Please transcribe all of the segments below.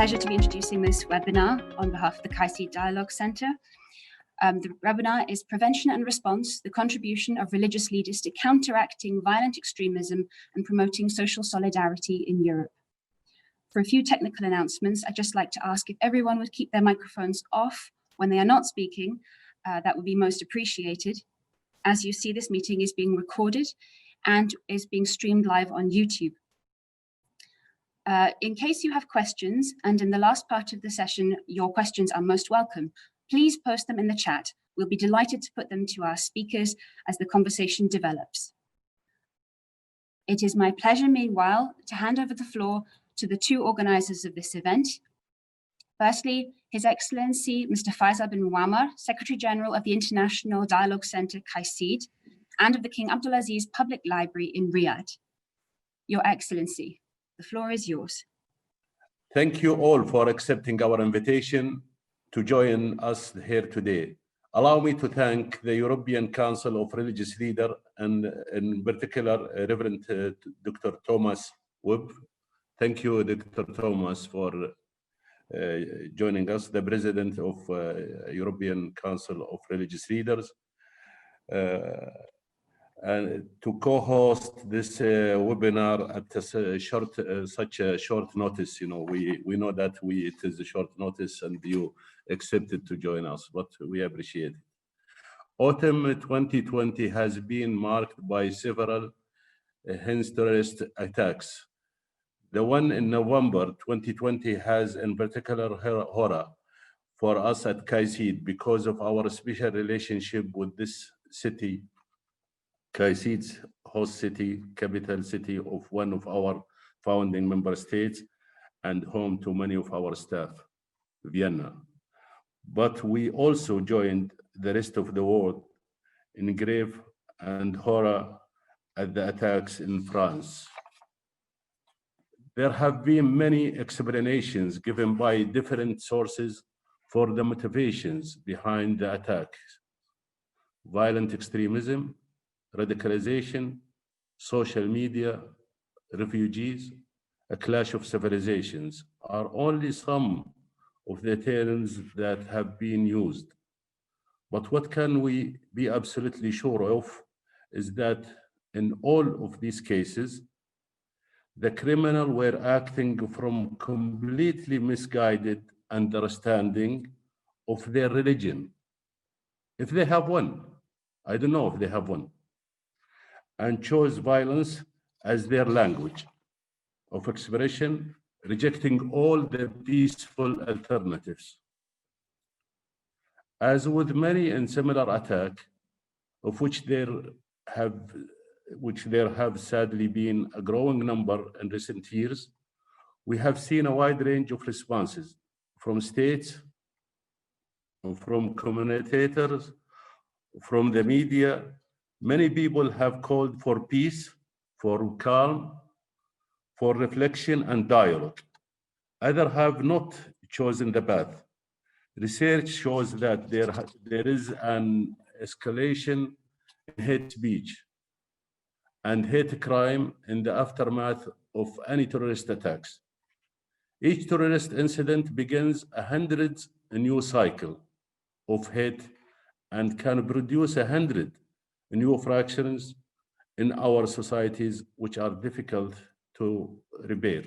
pleasure to be introducing this webinar on behalf of the KAICIID Dialogue Centre. The webinar is Prevention and Response, the Contribution of Religious Leaders to Counteracting Violent Extremism and Promoting Social Solidarity in Europe. For a few technical announcements, I'd just like to ask if everyone would keep their microphones off when they are not speaking. That would be most appreciated. As you see, this meeting is being recorded and is being streamed live on YouTube. In case you have questions, and in the last part of the session, your questions are most welcome, please post them in the chat. We'll be delighted to put them to our speakers as the conversation develops. It is my pleasure, meanwhile, to hand over the floor to the two organizers of this event. Firstly, His Excellency, Mr. Faisal bin Muammar, Secretary General of the International Dialogue Centre, KAICIID, and of the King Abdulaziz Public Library in Riyadh. Your Excellency, the floor is yours. Thank you all for accepting our invitation to join us here today. Allow me to thank the European Council of Religious Leaders and in particular Reverend Dr. Thomas Wipf. Thank you, Dr. Thomas, for joining us, the President of European Council of Religious Leaders, and to co-host this webinar at such a short notice. You know, we know that it is a short notice and you accepted to join us, but we appreciate it. Autumn 2020 has been marked by several terrorist attacks. The one in November 2020 has in particular horror for us at KAICIID because of our special relationship with this city, KAICIID's host city, capital city of one of our founding member states and home to many of our staff, Vienna. But we also joined the rest of the world in grave and horror at the attacks in France. There have been many explanations given by different sources for the motivations behind the attacks. Violent extremism, radicalization, social media, refugees, a clash of civilizations are only some of the terms that have been used. But what can we be absolutely sure of is that in all of these cases, the criminal were acting from completely misguided understanding of their religion. If they have one, I don't know if they have one, and chose violence as their language of expression, rejecting all the peaceful alternatives. As with many and similar attacks, of which there have sadly been a growing number in recent years, we have seen a wide range of responses from states, from commentators, from the media. Many people have called for peace, for calm, for reflection and dialogue. Others have not chosen the path. Research shows that there is an escalation in hate speech and hate crime in the aftermath of any terrorist attacks. Each terrorist incident begins 100 new cycle of hate and can produce 100 new fractions in our societies, which are difficult to repair.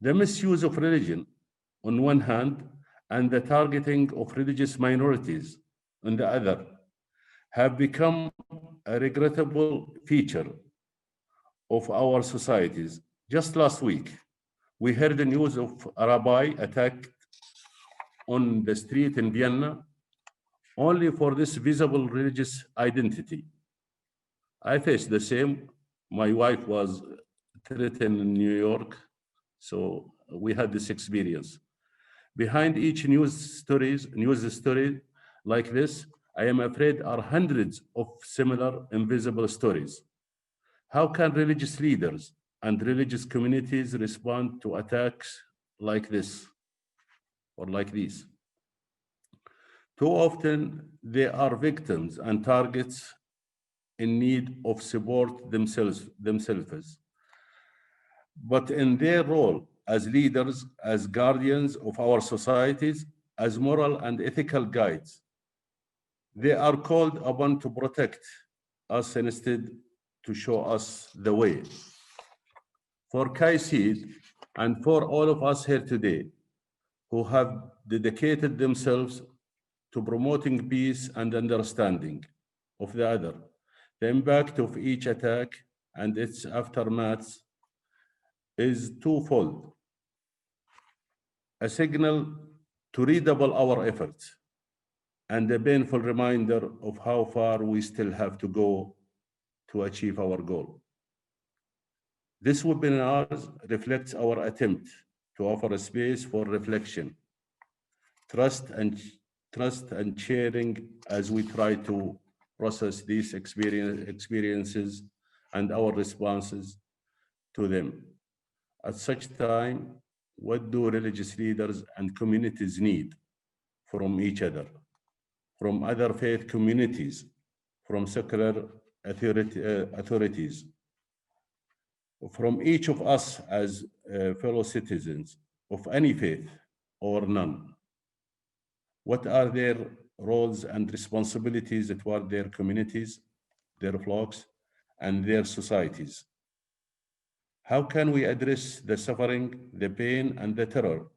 The misuse of religion on one hand and the targeting of religious minorities on the other have become a regrettable feature of our societies. Just last week, we heard the news of a rabbi attacked on the street in Vienna only for this visible religious identity. I faced the same. My wife was threatened in New York, so we had this experience. Behind each news story like this, I am afraid are hundreds of similar invisible stories. How can religious leaders and religious communities respond to attacks like this or like these? Too often, they are victims and targets in need of support themselves. But in their role as leaders, as guardians of our societies, as moral and ethical guides. They are called upon to protect us instead to show us the way. For KAICIID and for all of us here today who have dedicated themselves to promoting peace and understanding of the other, the impact of each attack and its aftermath is twofold: a signal to redouble our efforts and a painful reminder of how far we still have to go to achieve our goal. This webinar reflects our attempt to offer a space for reflection, trust and sharing as we try to process these experiences and our responses to them. At such time, what do religious leaders and communities need from each other, from other faith communities, from secular authorities, from each of us as fellow citizens of any faith or none? What are their roles and responsibilities toward their communities, their flocks, and their societies? How can we address the suffering, the pain, and the terror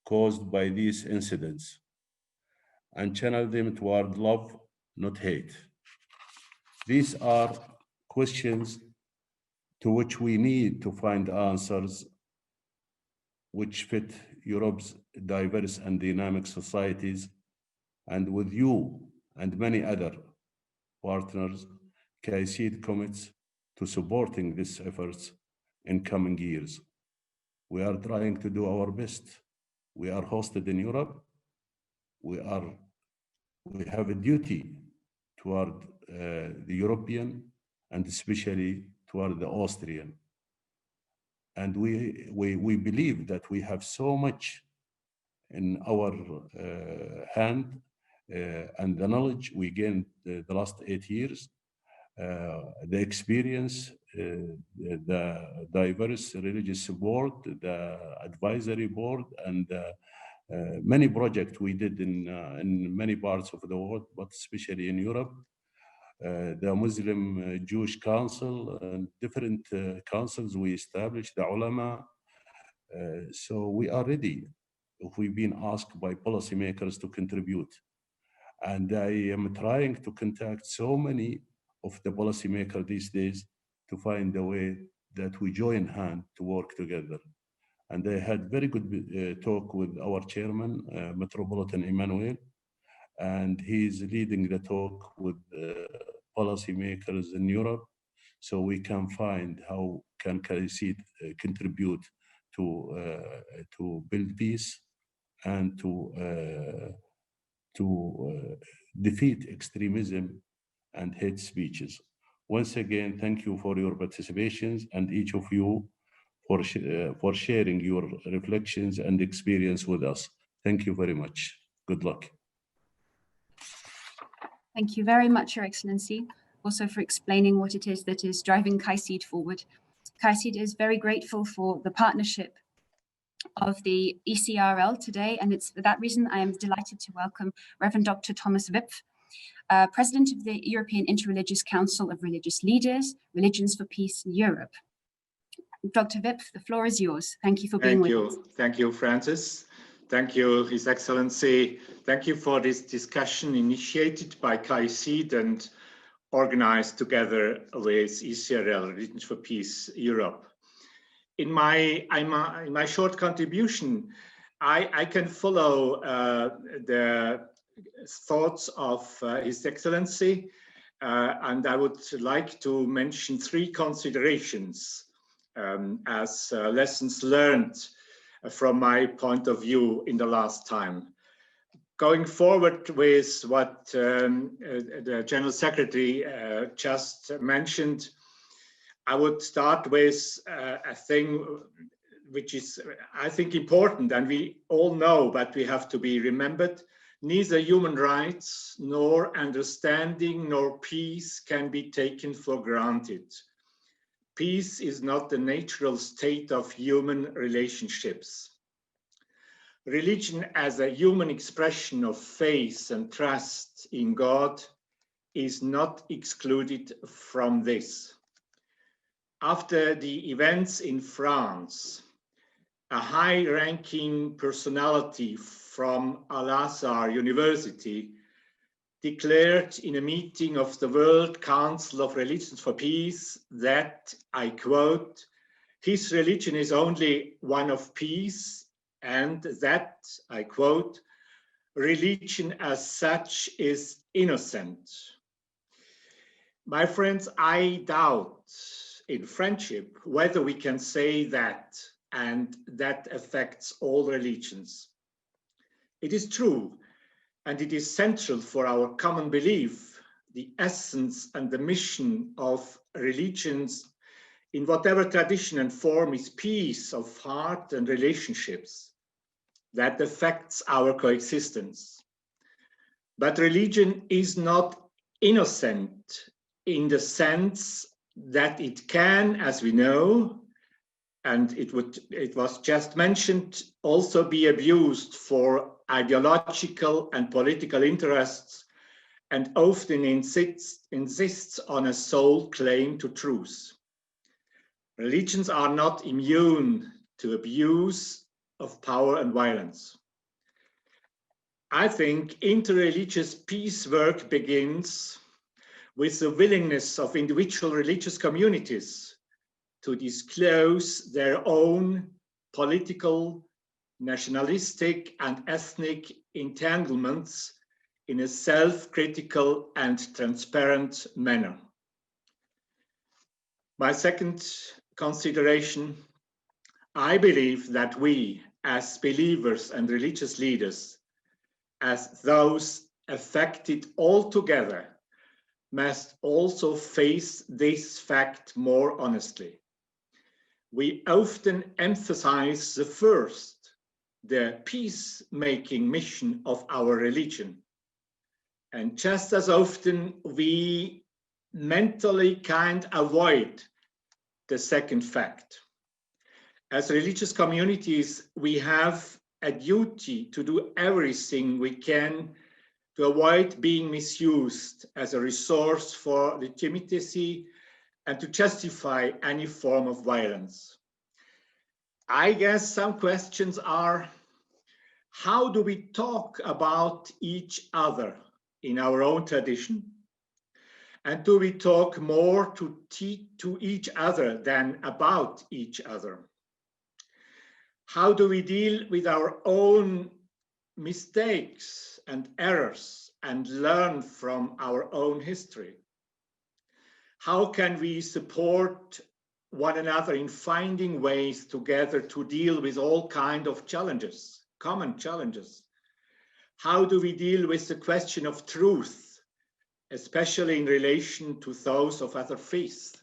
caused by these incidents and channel them toward love, not hate? These are questions to which we need to find answers which fit Europe's diverse and dynamic societies, and with you and many other partners, KAICIID commits to supporting these efforts in coming years. We are trying to do our best. We are hosted in Europe. We have a duty toward the European and especially toward the Austrian. And we believe that we have so much in our hand and the knowledge we gained the last 8 years, the experience, the diverse religious board, the advisory board, and many projects we did in many parts of the world, but especially in Europe. The Muslim Jewish Council and different councils we established, the ulama. So we are ready if we've been asked by policymakers to contribute. And I am trying to contact so many of the policymakers these days to find a way that we join hands to work together. And I had very good talk with our chairman, Metropolitan Emmanuel, and he's leading the talk with policymakers in Europe, so we can find how can KAICIID contribute to build peace and to defeat extremism and hate speeches. Once again, thank you for your participations and each of you for sharing your reflections and experience with us. Thank you very much. Good luck. Thank you very much, Your Excellency, also for explaining what it is that is driving KAICIID forward. KAICIID is very grateful for the partnership of the ECRL today, and it's for that reason I am delighted to welcome Reverend Dr. Thomas Wipf, President of the European Interreligious Council of Religious Leaders, Religions for Peace in Europe. Dr. Wipf, the floor is yours. Thank you for being with us. Thank you, Francis. Thank you, His Excellency. Thank you for this discussion initiated by KAICIID and organized together with ECRL, Religions for Peace Europe. In my short contribution, I can follow the thoughts of His Excellency, and I would like to mention 3 considerations as lessons learned from my point of view in the last time. Going forward with what the General Secretary just mentioned, I would start with a thing which is, I think, important, and we all know, but we have to be remembered. Neither human rights, nor understanding, nor peace can be taken for granted. peace is not the natural state of human relationships. Religion as a human expression of faith and trust in God is not excluded from this. After the events in France, a high-ranking personality from Al-Azhar University declared in a meeting of the World Council of Religions for Peace that, I quote, his religion is only one of peace, and that, I quote, religion as such is innocent. My friends, I doubt in friendship whether we can say that, and that affects all religions. It is true, and it is central for our common belief, the essence and the mission of religions in whatever tradition and form is peace of heart and relationships that affects our coexistence. But religion is not innocent in the sense that it can, as we know, and it was just mentioned, also be abused for ideological and political interests, and often insists on a sole claim to truth. Religions are not immune to abuse of power and violence. I think interreligious peace work begins with the willingness of individual religious communities to disclose their own political, nationalistic, and ethnic entanglements in a self-critical and transparent manner. My second consideration, I believe that we, as believers and religious leaders, as those affected altogether, must also face this fact more honestly. We often emphasize the peacemaking mission of our religion. And just as often, we mentally can't avoid the second fact. As religious communities, we have a duty to do everything we can to avoid being misused as a resource for legitimacy and to justify any form of violence. I guess some questions are, how do we talk about each other in our own tradition? And do we talk more to each other than about each other? How do we deal with our own mistakes and errors and learn from our own history? How can we support one another in finding ways together to deal with all kinds of challenges, common challenges? How do we deal with the question of truth, especially in relation to those of other faiths?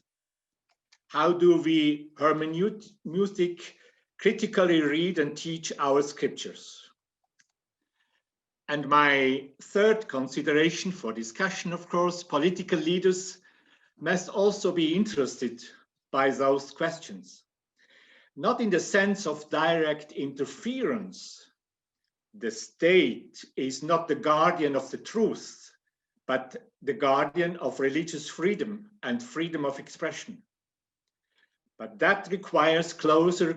How do we hermeneutic critically read and teach our scriptures? And my third consideration for discussion, of course, political leaders must also be interested by those questions. Not in the sense of direct interference. The state is not the guardian of the truth, but the guardian of religious freedom and freedom of expression. But that requires closer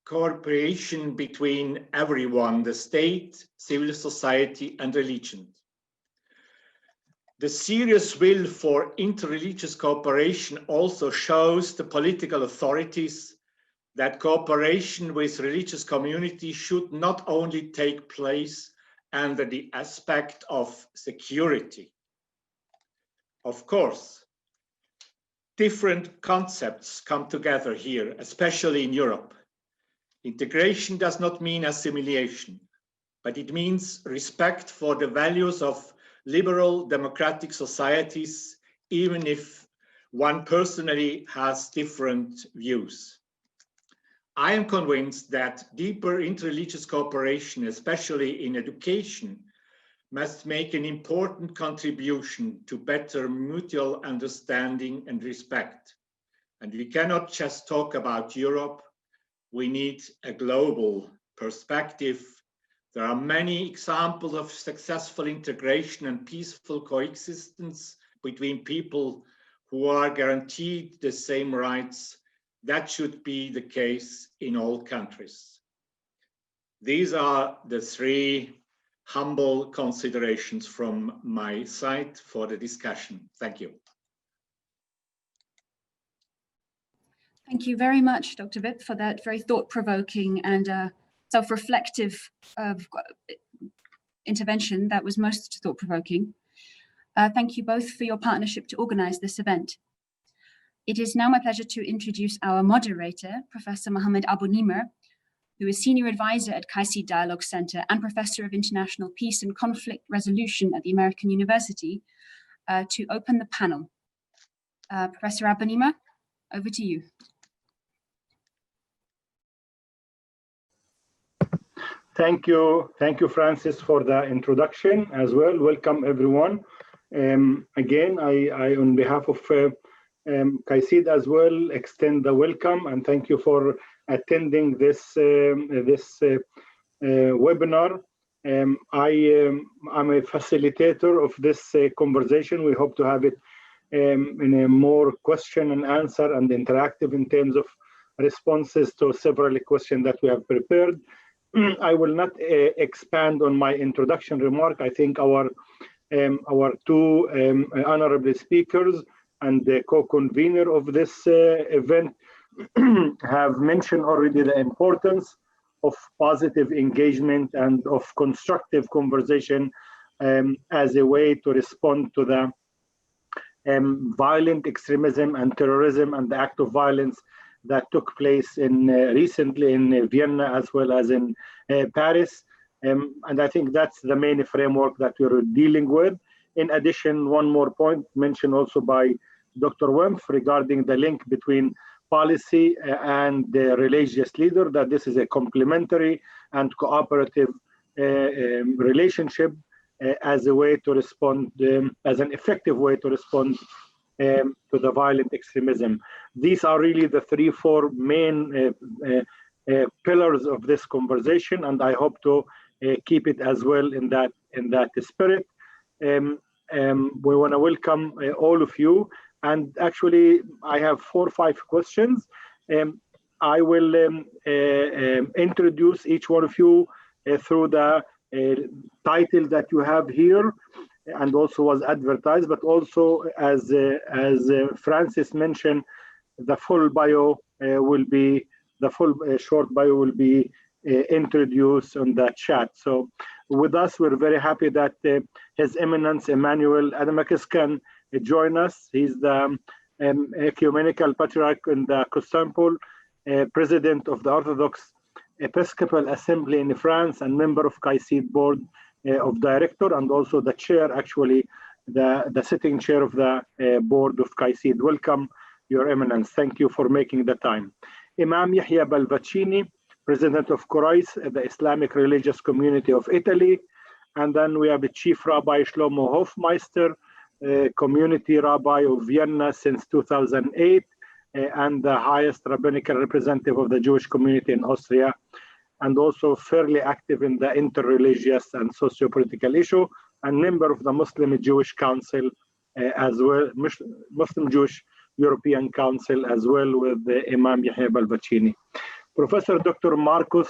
cooperation between everyone, the state, civil society, and religion. The serious will for interreligious cooperation also shows the political authorities that cooperation with religious communities should not only take place under the aspect of security. Of course, different concepts come together here, especially in Europe. Integration does not mean assimilation, but it means respect for the values of liberal democratic societies, even if one personally has different views. I am convinced that deeper interreligious cooperation, especially in education, must make an important contribution to better mutual understanding and respect. And we cannot just talk about Europe. We need a global perspective. There are many examples of successful integration and peaceful coexistence between people who are guaranteed the same rights. That should be the case in all countries. These are the three humble considerations from my side for the discussion. Thank you. Thank you very much, Dr. Wipf, for that very thought-provoking and self-reflective intervention that was most thought-provoking. Thank you both for your partnership to organize this event. It is now my pleasure to introduce our moderator, Professor Mohammed Abu-Nimer, who is Senior Advisor at KAICIID Dialogue Center and Professor of International Peace and Conflict Resolution at the American University, to open the panel. Professor Abu-Nimer, over to you. Thank you, Francis, for the introduction as well. Welcome, everyone. Again, I on behalf of KAICIID as well, extend the welcome and thank you for attending this webinar. I'm a facilitator of this conversation. We hope to have it in a more question and answer and interactive in terms of responses to several questions that we have prepared. I will not expand on my introduction remark. I think our two honorable speakers and the co-convener of this event have mentioned already the importance of positive engagement and of constructive conversation as a way to respond to the violent extremism and terrorism and the act of violence that took place in recently in Vienna as well as in Paris. And I think that's the main framework that we're dealing with. In addition, one more point mentioned also by Dr. Wipf regarding the link between policy and the religious leader, that this is a complementary and cooperative relationship as a way to respond, as an effective way to respond to the violent extremism. These are really the four main pillars of this conversation, and I hope to keep it as well in that spirit. We want to welcome all of you, and actually I have 4 or 5 questions. I will introduce each one of you through the title that you have here and also was advertised, but also as Francis mentioned, the full bio will be, the full short bio will be introduced on that chat. So with us, we're very happy that His Eminence Emmanuel Adamakis can join us. He's the Ecumenical Patriarch in the Constantinople, President of the Orthodox Episcopal Assembly in France and member of KAICIID Board of Director, and also the chair, actually, the sitting chair of the board of KAICIID. Welcome, Your Eminence. Thank you for making the time. Imam Yahya Pallavicini, President of KAICIID, the Islamic Religious Community of Italy. And then we have the Chief Rabbi Schlomo Hofmeister, Community Rabbi of Vienna since 2008, and the highest rabbinical representative of the Jewish community in Austria, and also fairly active in the interreligious and socio-political issue, and member of the Muslim Jewish Council as well, Muslim Jewish European Council as well, with Imam Yahya Pallavicini. Professor Dr. Markus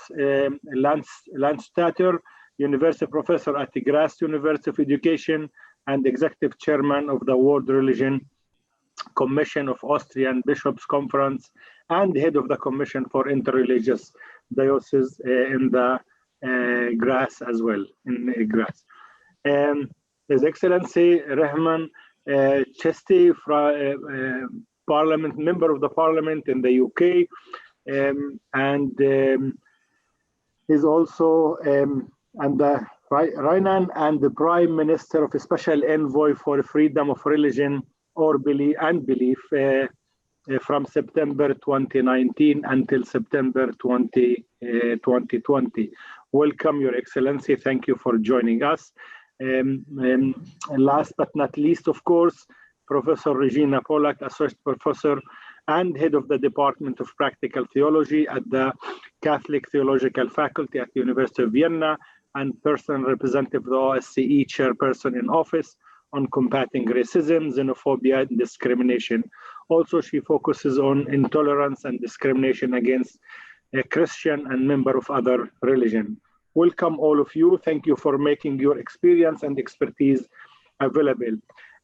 Ladstätter, University Professor at the Graz University of Education and Executive Chairman of the World Religion Commission of Austrian Bishops Conference and head of the Commission for Interreligious Dioceses in the Graz as well, in Graz. His Excellency Rahman Chesti, Parliament member of the Parliament in the UK, and he's also and the Rhinan and the Prime Minister of a Special Envoy for Freedom of Religion or Belief from September 2019 until September 2020. Welcome, Your Excellency. Thank you for joining us. Last but not least, of course, Professor Regina Pollack, Associate Professor and head of the Department of Practical Theology at the Catholic Theological Faculty at the University of Vienna, and personal representative of the OSCE chairperson in office on combating racism, xenophobia, and discrimination. Also, she focuses on intolerance and discrimination against a Christian and member of other religion. Welcome all of you. Thank you for making your experience and expertise available.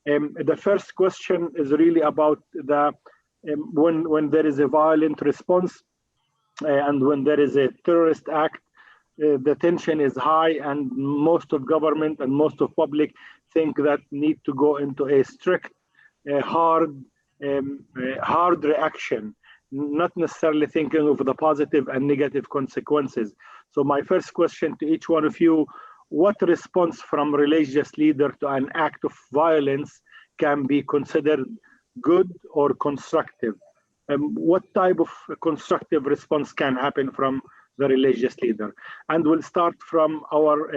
The first question is really about the when there is a violent response and when there is a terrorist act, the tension is high, and most of government and most of public think that need to go into a strict, hard reaction, not necessarily thinking of the positive and negative consequences. So my first question to each one of you, what response from religious leader to an act of violence can be considered good or constructive? What type of constructive response can happen from the religious leader? And we'll start from our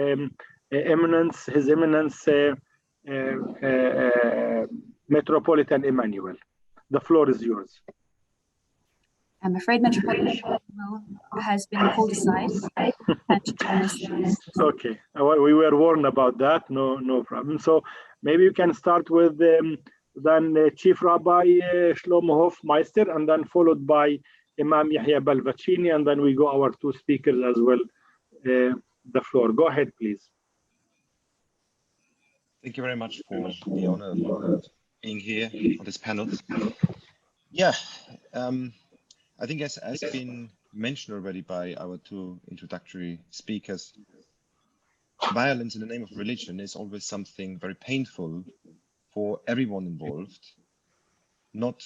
eminence, His Eminence Metropolitan Emmanuel. The floor is yours. I'm afraid Metropolitan has been called aside to join us. Okay, we were warned about that. No problem. So maybe you can start with then Chief Rabbi Schlomo Hofmeister, and then followed by Imam Yahya Pallavicini, and then we go our two speakers as well. The floor. Go ahead, please. Thank you very much for the honor of being here on this panel. Yeah, I think as been mentioned already by our two introductory speakers, violence in the name of religion is always something very painful for everyone involved, not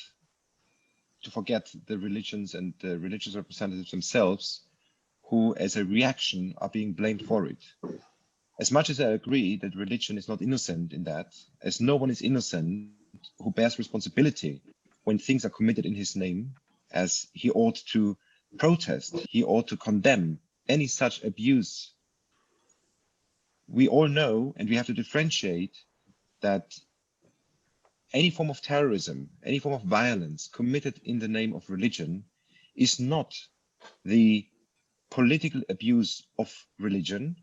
to forget the religions and the religious representatives themselves, who as a reaction are being blamed for it. As much as I agree that religion is not innocent in that, as no one is innocent who bears responsibility when things are committed in his name, as he ought to protest, he ought to condemn any such abuse. We all know, and we have to differentiate, that any form of terrorism, any form of violence committed in the name of religion is not the political abuse of religion,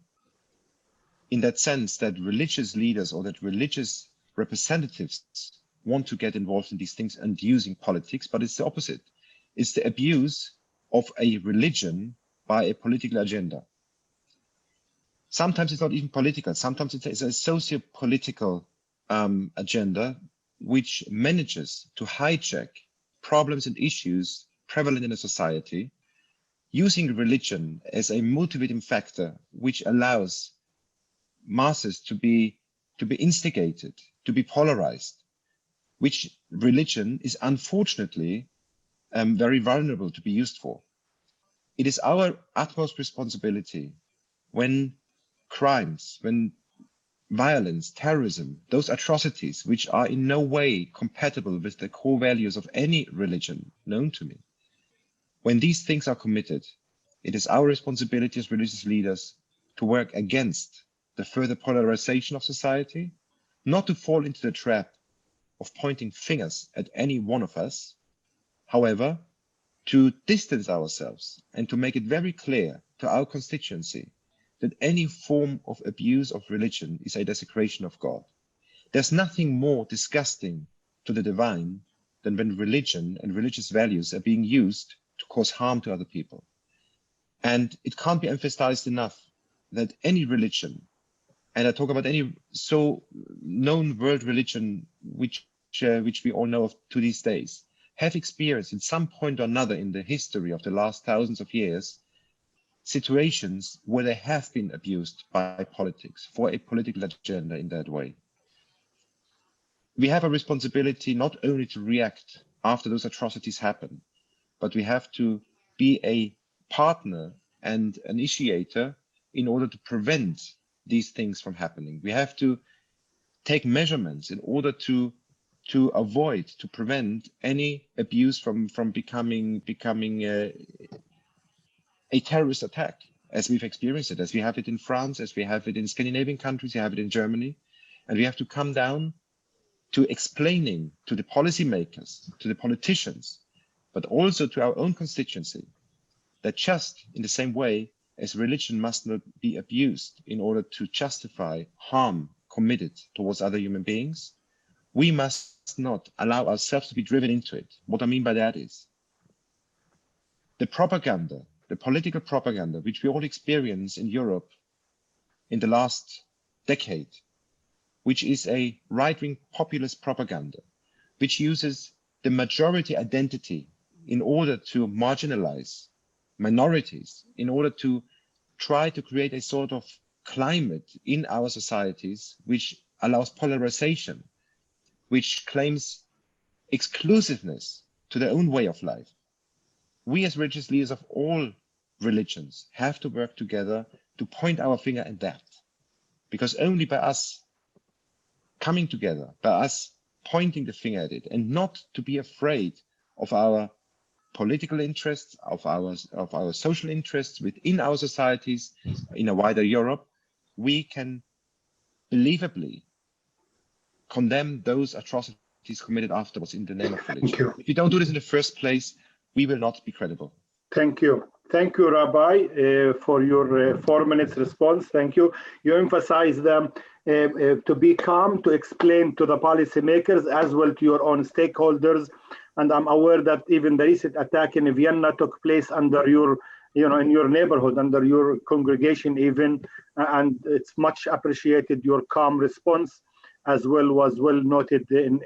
in that sense that religious leaders or that religious representatives want to get involved in these things and using politics, but it's the opposite. It's the abuse of a religion by a political agenda. Sometimes it's not even political. Sometimes it's a socio-political agenda which manages to hijack problems and issues prevalent in a society, using religion as a motivating factor which allows masses to be instigated, to be polarized, which religion is unfortunately very vulnerable to be used for. It is our utmost responsibility when crimes, when violence, terrorism, those atrocities which are in no way compatible with the core values of any religion known to me, when these things are committed, it is our responsibility as religious leaders to work against the further polarization of society, not to fall into the trap of pointing fingers at any one of us, however, to distance ourselves and to make it very clear to our constituency that any form of abuse of religion is a desecration of God. There's nothing more disgusting to the divine than when religion and religious values are being used to cause harm to other people. And it can't be emphasized enough that any religion, and I talk about any so known world religion which we all know of to these days, have experienced at some point or another in the history of the last thousands of years situations where they have been abused by politics for a political agenda in that way. We have a responsibility not only to react after those atrocities happen, but we have to be a partner and initiator in order to prevent these things from happening. We have to take measurements in order to avoid, to prevent any abuse from becoming a terrorist attack, as we've experienced it, as we have it in France, as we have it in Scandinavian countries, we have it in Germany. And we have to come down to explaining to the policymakers, to the politicians, but also to our own constituency, that just in the same way as religion must not be abused in order to justify harm committed towards other human beings, we must not allow ourselves to be driven into it. What I mean by that is the propaganda, the political propaganda, which we all experience in Europe in the last decade, which is a right-wing populist propaganda, which uses the majority identity in order to marginalize minorities, in order to try to create a sort of climate in our societies which allows polarization, which claims exclusiveness to their own way of life. We as religious leaders of all religions have to work together to point our finger at that, because only by us coming together, by us pointing the finger at it, and not to be afraid of our political interests, of our social interests within our societies, in a wider Europe, we can believably condemn those atrocities committed afterwards in the name of religion. Thank you. If you don't do this in the first place, we will not be credible. Thank you. Thank you, Rabbi, for your 4 minutes response. Thank you. You emphasize them to be calm, to explain to the policymakers as well to your own stakeholders. And I'm aware that even the recent attack in Vienna took place under your, in your neighborhood, under your congregation even, and it's much appreciated. Your calm response as well was well noted in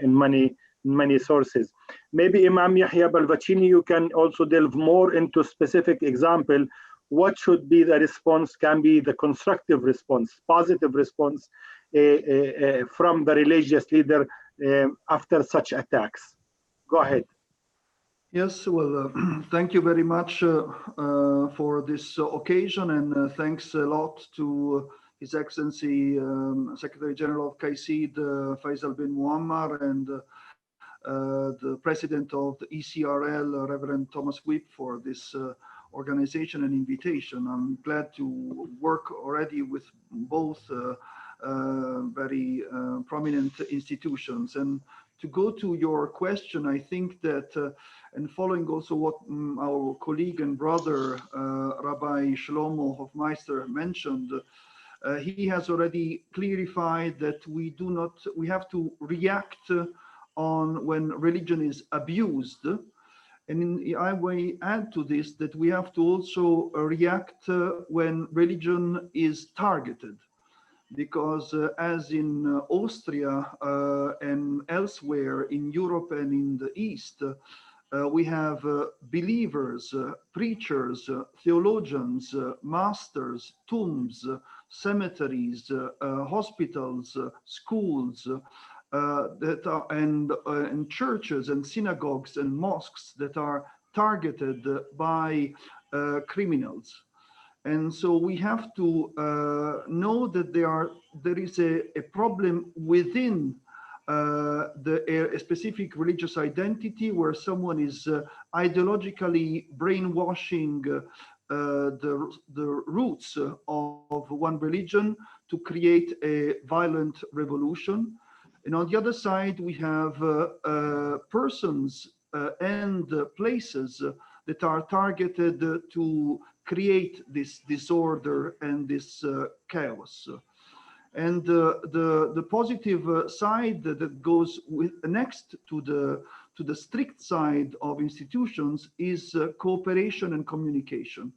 many sources. Maybe Imam Yahya Pallavicini, you can also delve more into specific example. What should be the response, can be the constructive response, positive response from the religious leader after such attacks? Go ahead. Yes, well, thank you very much for this occasion, and thanks a lot to His Excellency Secretary General of KAICIID, Faisal bin Muammar, and the President of the ECRL, Reverend Thomas Wipf, for this organization and invitation. I'm glad to work already with both very prominent institutions. And to go to your question, I think that, and following also what our colleague and brother, Rabbi Schlomo Hofmeister mentioned, he has already clarified that we have to react on when religion is abused. And I will add to this that we have to also react when religion is targeted. Because as in Austria and elsewhere in Europe and in the East, we have believers, preachers, theologians, masters, tombs, cemeteries, hospitals, schools, that are, and churches and synagogues and mosques that are targeted by criminals. And so we have to know that there is a problem within a specific religious identity where someone is ideologically brainwashing the roots of one religion to create a violent revolution. And on the other side, we have persons and places that are targeted to create this disorder and this chaos. And the positive side that goes next to the strict side of institutions is cooperation and communication.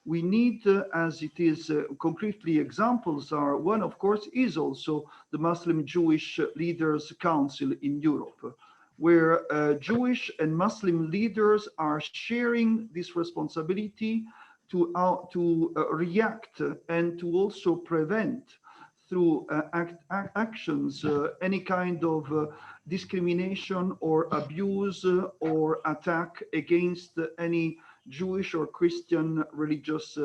We need, as it is concretely examples are, one of course is also the Muslim Jewish Leaders Council in Europe, where Jewish and Muslim leaders are sharing this responsibility to react and to also prevent through actions any kind of discrimination or abuse or attack against any Jewish or Christian religious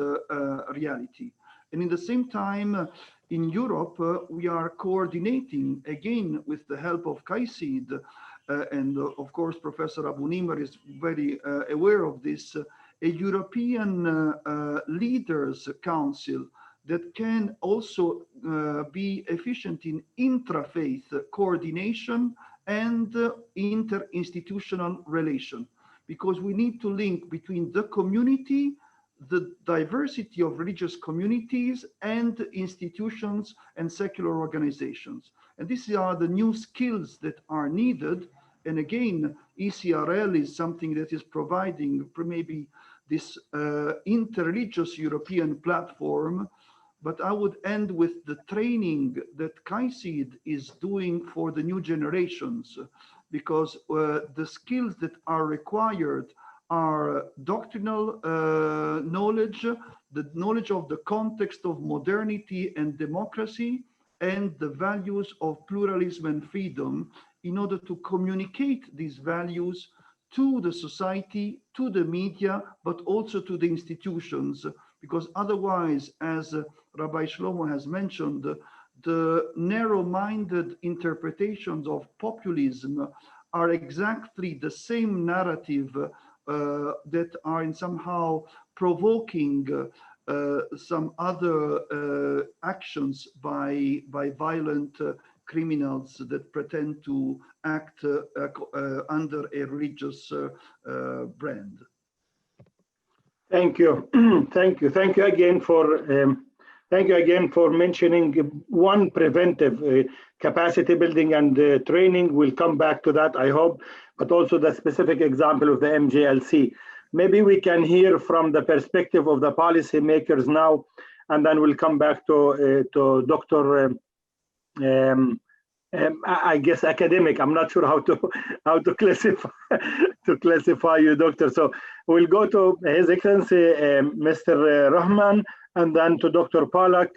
reality. And in the same time, in Europe, we are coordinating again with the help of KAICIID, and of course, Professor Abu Nimer is very aware of this, a European Leaders Council that can also be efficient in intra-faith coordination and inter-institutional relation. because we need to link between the community, the diversity of religious communities, and institutions and secular organizations. And these are the new skills that are needed. And again, ECRL is something that is providing maybe this interreligious European platform. But I would end with the training that KAICIID is doing for the new generations, because the skills that are required are doctrinal knowledge, the knowledge of the context of modernity and democracy, and the values of pluralism and freedom, in order to communicate these values to the society, to the media, but also to the institutions. Because otherwise, as Rabbi Schlomo has mentioned, the narrow-minded interpretations of populism are exactly the same narrative that are in somehow provoking some other actions by violent criminals that pretend to act under a religious brand. Thank you, thank you again for mentioning one preventive capacity building and training. We'll come back to that, I hope, but also the specific example of the MJLC. Maybe we can hear from the perspective of the policymakers now, and then we'll come back to Dr. I guess academic. I'm not sure how to classify you, doctor. So we'll go to His Excellency Mr. Rahman, and then to Dr. Pollack.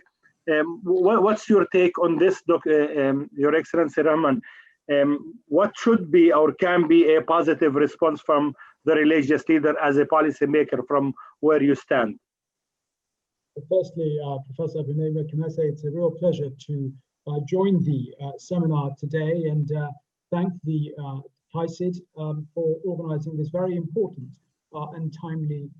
What's your take on this, Your Excellency Rahman? What should be or can be a positive response from the religious leader as a policymaker from where you stand? Firstly, Professor Abineva, can I say it's a real pleasure to join the seminar today, and thank the KAICIID for organizing this very important and timely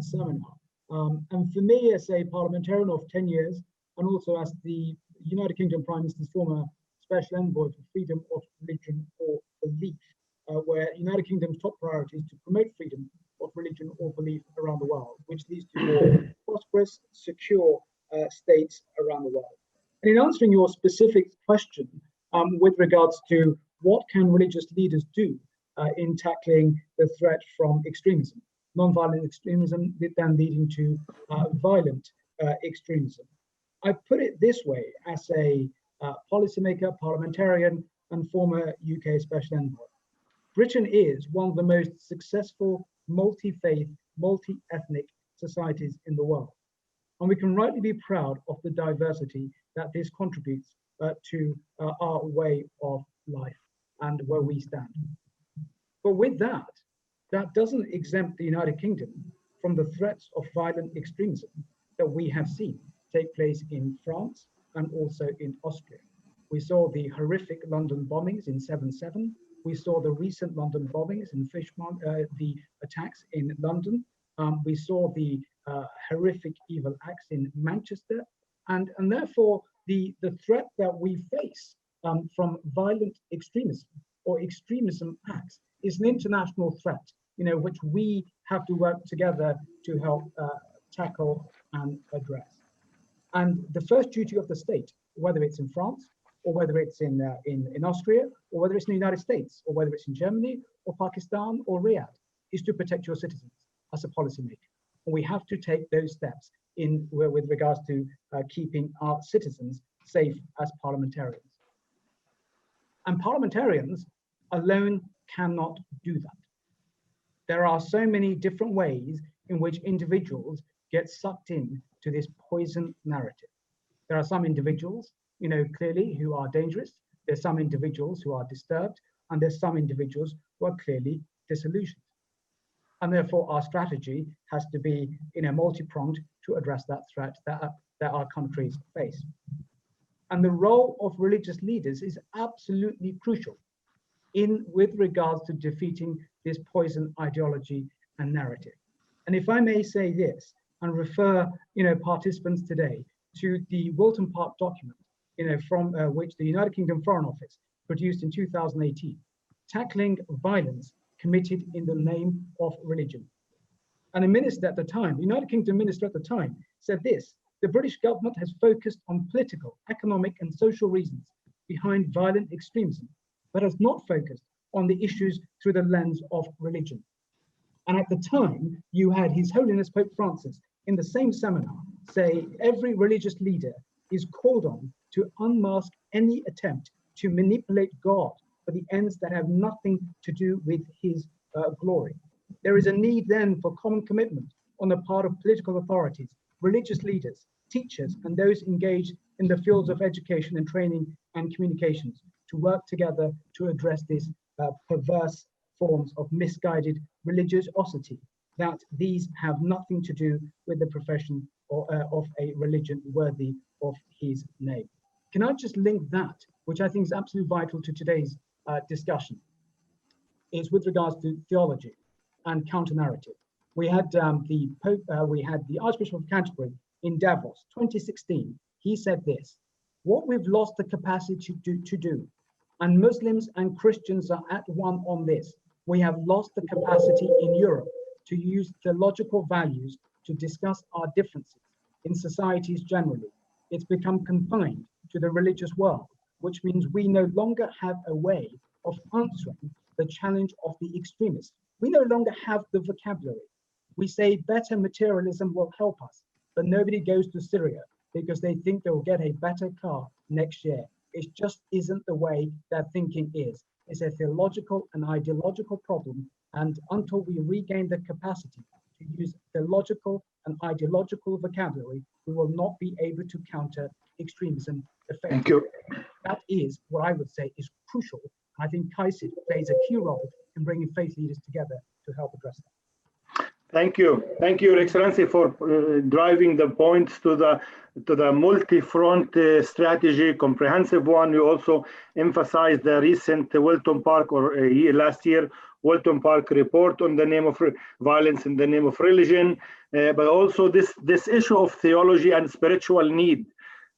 seminar. And for me, as a parliamentarian of 10 years, and also as the United Kingdom Prime Minister's former Special Envoy for Freedom of Religion or Belief, where United Kingdom's top priority is to promote freedom of religion or belief around the world, which leads to more prosperous, secure states around the world. And in answering your specific question with regards to what can religious leaders do in tackling the threat from extremism, non-violent extremism, then leading to violent extremism, I put it this way as a policymaker, parliamentarian, and former UK Special Envoy. Britain is one of the most successful multi-faith, multi-ethnic societies in the world. And we can rightly be proud of the diversity that this contributes to our way of life and where we stand. But with that, that doesn't exempt the United Kingdom from the threats of violent extremism that we have seen take place in France and also in Austria. We saw the horrific London bombings in 7/7. We saw the recent London bombings in the attacks in London. We saw the horrific evil acts in Manchester. And therefore, the threat that we face from violent extremism or extremism acts is an international threat, which we have to work together to help tackle and address. And the first duty of the state, whether it's in France, or whether it's in Austria, or whether it's in the United States, or whether it's in Germany, or Pakistan, or Riyadh, is to protect your citizens as a policymaker. And we have to take those steps with regards to keeping our citizens safe as parliamentarians. And parliamentarians alone cannot do that. There are so many different ways in which individuals get sucked in to this poison narrative. There are some individuals, clearly who are dangerous. There's some individuals who are disturbed, and there's some individuals who are clearly disillusioned. And therefore, our strategy has to be, multi-pronged to address that threat that our countries face. And the role of religious leaders is absolutely crucial with regards to defeating this poison ideology and narrative. And if I may say this, and refer, participants today to the Wilton Park document, from which the United Kingdom Foreign Office produced in 2018, tackling violence committed in the name of religion. And a minister at the time, the United Kingdom minister at the time, said this: the British government has focused on political, economic, and social reasons behind violent extremism, but has not focused on the issues through the lens of religion. And at the time, you had His Holiness Pope Francis in the same seminar say every religious leader is called on to unmask any attempt to manipulate God for the ends that have nothing to do with His glory. There is a need then for common commitment on the part of political authorities, religious leaders, teachers, and those engaged in the fields of education and training and communications to work together to address these perverse forms of misguided religiosity, that these have nothing to do with the profession of a religion worthy of His name. Can I just link that, which I think is absolutely vital to today's discussion, is with regards to theology and counter-narrative. We had the Archbishop of Canterbury in Davos, 2016. He said this: what we've lost the capacity to do, and Muslims and Christians are at one on this, we have lost the capacity in Europe to use theological values to discuss our differences in societies generally. It's become confined to the religious world, which means we no longer have a way of answering the challenge of the extremists. We no longer have the vocabulary. We say better materialism will help us, but nobody goes to Syria because they think they will get a better car next year. It just isn't the way their thinking is. It's a theological and ideological problem, and until we regain the capacity to use theological and ideological vocabulary, we will not be able to counter extremism effectively. Thank you. That is what I would say is crucial. I think KAICIID plays a key role in bringing faith leaders together to help address that. Thank you, Your Excellency, for driving the points to the multi-front strategy, comprehensive one. You also emphasized the recent Wilton Park, or last year, Wilton Park report on the name of violence in the name of religion, but also this issue of theology and spiritual need,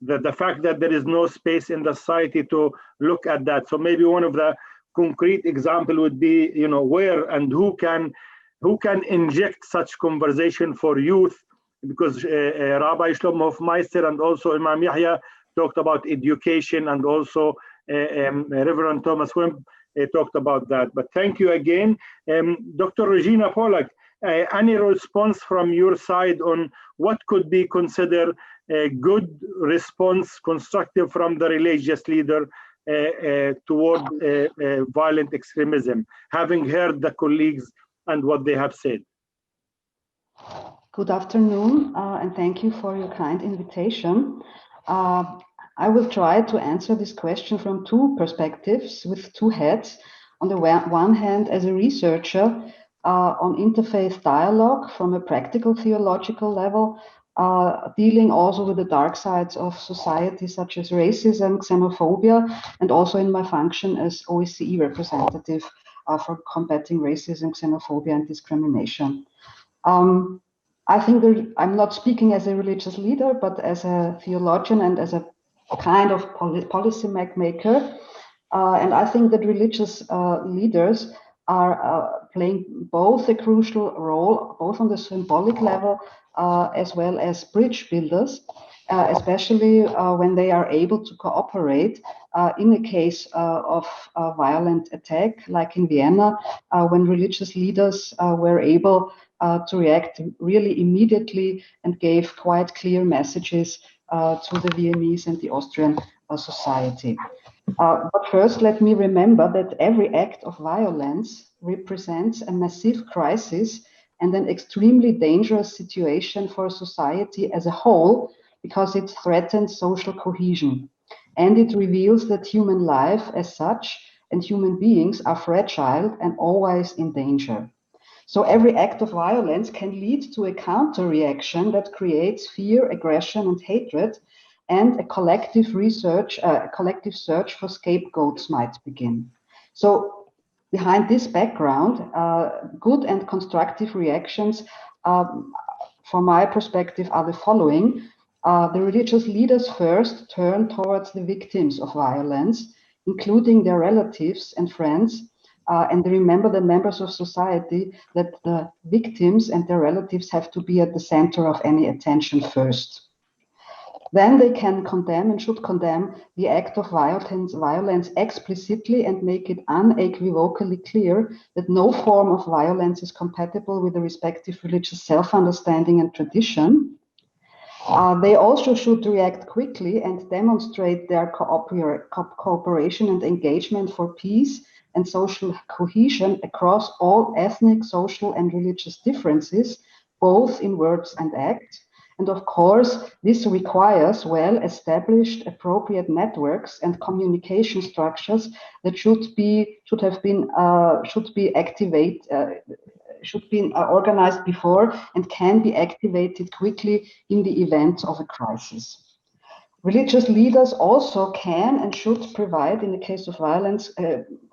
the fact that there is no space in the society to look at that. So maybe one of the concrete example would be, where and who can inject such conversation for youth, because Rabbi Schlomo Hofmeister and also Imam Yahya talked about education, and also Reverend Thomas Wimp talked about that. But thank you again. Dr. Regina Pollack, any response from your side on what could be considered a good response, constructive, from the religious leader toward violent extremism, having heard the colleagues and what they have said? Good afternoon, and thank you for your kind invitation. I will try to answer this question from two perspectives, with two heads. On the one hand, as a researcher on interfaith dialogue from a practical theological level, dealing also with the dark sides of society, such as racism, xenophobia, and also in my function as OSCE representative for combating racism, xenophobia, and discrimination. I think I'm not speaking as a religious leader, but as a theologian and as a kind of policy maker. And I think that religious leaders are playing both a crucial role, both on the symbolic level as well as bridge builders, especially when they are able to cooperate in a case of a violent attack, like in Vienna, when religious leaders were able to react really immediately and gave quite clear messages to the Viennese and the Austrian society. But first, let me remember that every act of violence represents a massive crisis and an extremely dangerous situation for society as a whole, because it threatens social cohesion. And it reveals that human life as such and human beings are fragile and always in danger. So every act of violence can lead to a counter-reaction that creates fear, aggression, and hatred, and a collective search for scapegoats might begin. So behind this background, good and constructive reactions, from my perspective, are the following. The religious leaders first turn towards the victims of violence, including their relatives and friends, and they remember the members of society that the victims and their relatives have to be at the center of any attention first. Then they can condemn and should condemn the act of violence explicitly and make it unequivocally clear that no form of violence is compatible with the respective religious self-understanding and tradition. They also should react quickly and demonstrate their cooperation and engagement for peace and social cohesion across all ethnic, social, and religious differences, both in words and acts. And of course, this requires well-established appropriate networks and communication structures that should be organized before and can be activated quickly in the event of a crisis. Religious leaders also can and should provide, in the case of violence,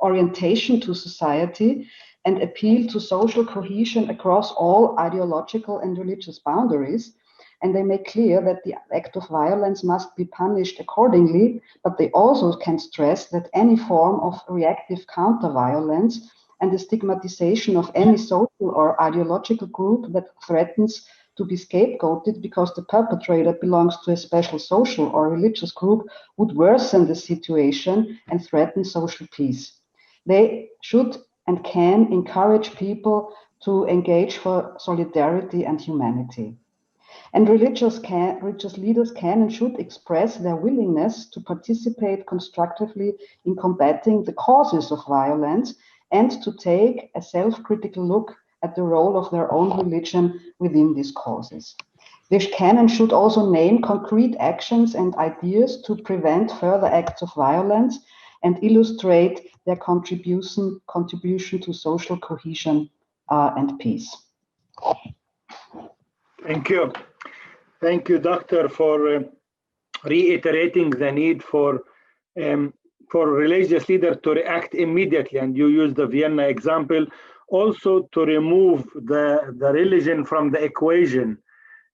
orientation to society and appeal to social cohesion across all ideological and religious boundaries. And they make clear that the act of violence must be punished accordingly, but they also can stress that any form of reactive counter-violence and the stigmatization of any social or ideological group that threatens to be scapegoated because the perpetrator belongs to a special social or religious group would worsen the situation and threaten social peace. They should and can encourage people to engage for solidarity and humanity. And religious leaders can and should express their willingness to participate constructively in combating the causes of violence and to take a self-critical look at the role of their own religion within these causes. They can and should also name concrete actions and ideas to prevent further acts of violence and illustrate their contribution to social cohesion and peace. Thank you. Thank you, Doctor, for reiterating the need for religious leaders to react immediately. And you used the Vienna example also to remove the religion from the equation,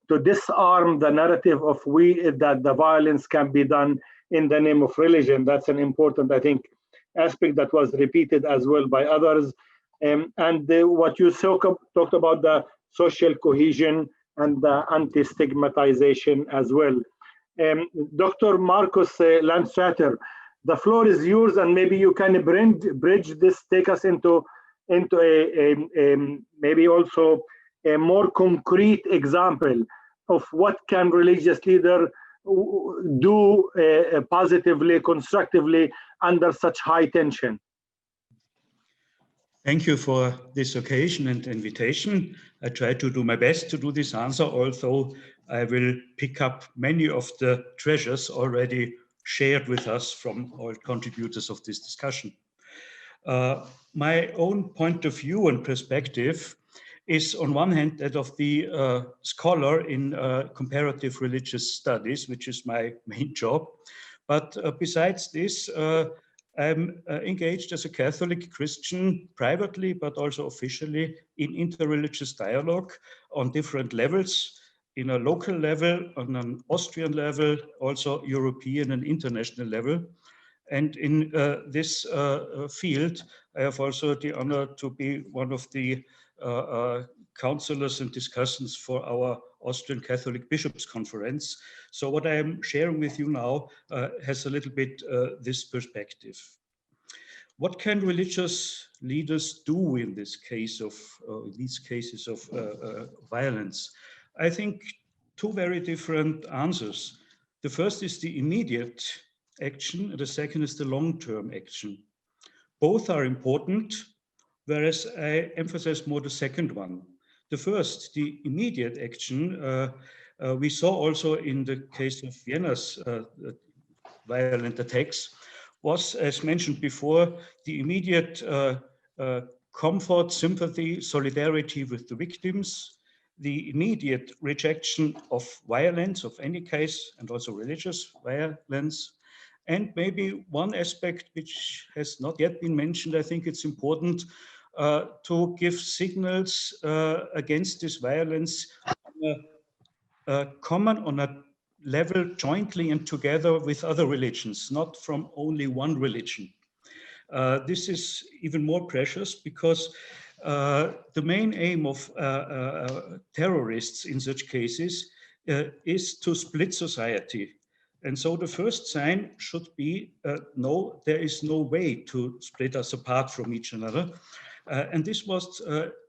to disarm the narrative of that the violence can be done in the name of religion. That's an important, I think, aspect that was repeated as well by others. What you talked about, the social cohesion and the anti-stigmatization as well. Dr. Markus Ladstätter, the floor is yours, and maybe you can bridge this, take us into a maybe also a more concrete example of what can religious leader do positively, constructively under such high tension. Thank you for this occasion and invitation. I try to do my best to do this answer, although I will pick up many of the treasures already shared with us from all contributors of this discussion. My own point of view and perspective is, on one hand, that of the scholar in comparative religious studies, which is my main job. But besides this, I'm engaged as a Catholic Christian privately, but also officially in interreligious dialogue on different levels, in a local level, on an Austrian level, also European and international level. And in this field, I have also the honor to be one of the counselors and discussants for our Austrian Catholic Bishops' Conference. So what I am sharing with you now has a little bit this perspective. What can religious leaders do in this case of these cases of violence? I think two very different answers. The first is the immediate action, and the second is the long-term action. Both are important, whereas I emphasize more the second one. The first, the immediate action, we saw also in the case of Vienna's violent attacks, was, as mentioned before, the immediate comfort, sympathy, solidarity with the victims, the immediate rejection of violence of any case, and also religious violence. And maybe one aspect which has not yet been mentioned, I think it's important to give signals against this violence common on a level jointly and together with other religions, not from only one religion. This is even more precious because the main aim of terrorists in such cases is to split society. And so the first sign should be, no, there is no way to split us apart from each another. And this was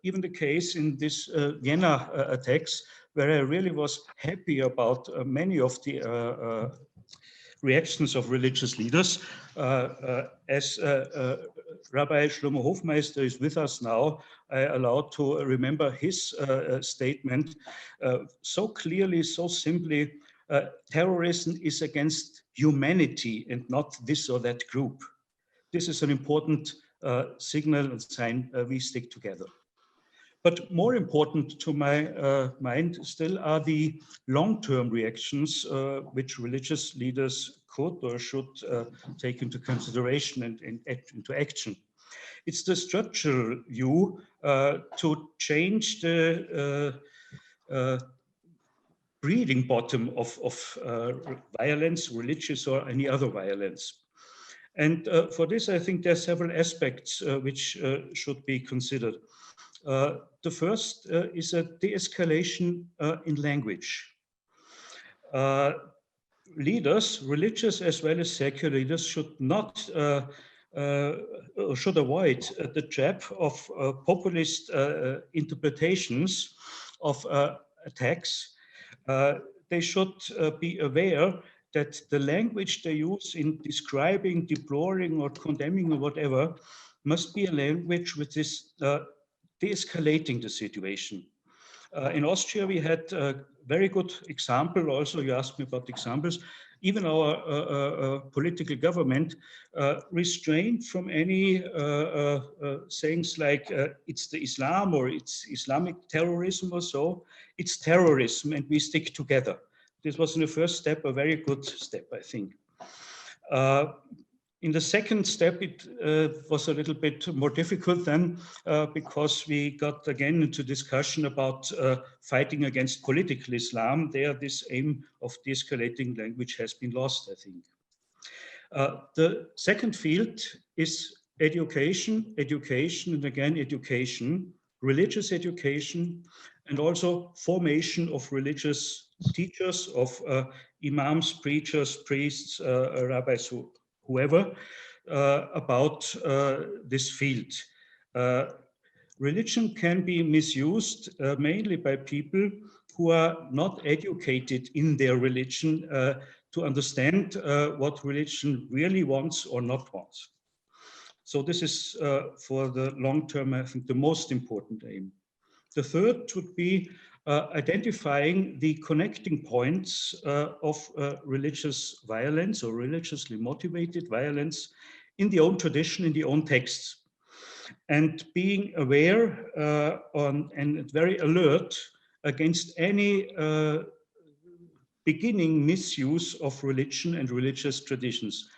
even the case in this Vienna attacks, where I really was happy about many of the reactions of religious leaders. As Rabbi Schlomo Hofmeister is with us now, I allowed to remember his statement so clearly, so simply. Terrorism is against humanity and not this or that group. This is an important signal and sign we stick together. But more important to my mind still are the long-term reactions which religious leaders could or should take into consideration and into action. It's the structural view to change the breeding bottom of violence, religious or any other violence. And for this, I think there are several aspects which should be considered. The first is a de-escalation in language. Leaders, religious as well as secular leaders, should not should avoid the trap of populist interpretations of attacks. They should be aware that the language they use in describing, deploring, or condemning, or whatever, must be a language which is de-escalating the situation. In Austria, we had a very good example. Also, you asked me about examples. Even our political government restrained from any sayings like it's the Islam or it's Islamic terrorism or so. It's terrorism and we stick together. This was in the first step a very good step, I think. In the second step, it was a little bit more difficult then because we got again into discussion about fighting against political Islam. There, this aim of de-escalating language has been lost, I think. The second field is education, and again education, religious education, and also formation of religious teachers, of imams, preachers, priests, rabbis, whoever, about this field. Religion can be misused mainly by people who are not educated in their religion to understand what religion really wants or not wants. So this is for the long term, I think, the most important aim. The third would be identifying the connecting points of religious violence or religiously motivated violence in the own tradition, in the own texts, and being aware and very alert against any beginning misuse of religion and religious traditions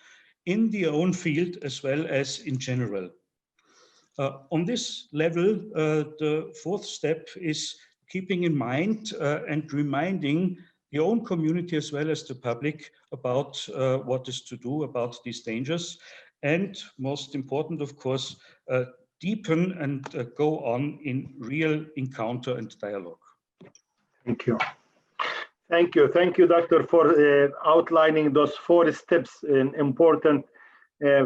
in the own field as well as in general. On this level, the fourth step is keeping in mind and reminding the own community as well as the public about what is to do about these dangers. And most important, of course, deepen and go on in real encounter and dialogue. Thank you. Thank you. Thank you, Doctor, for outlining those 4 steps, important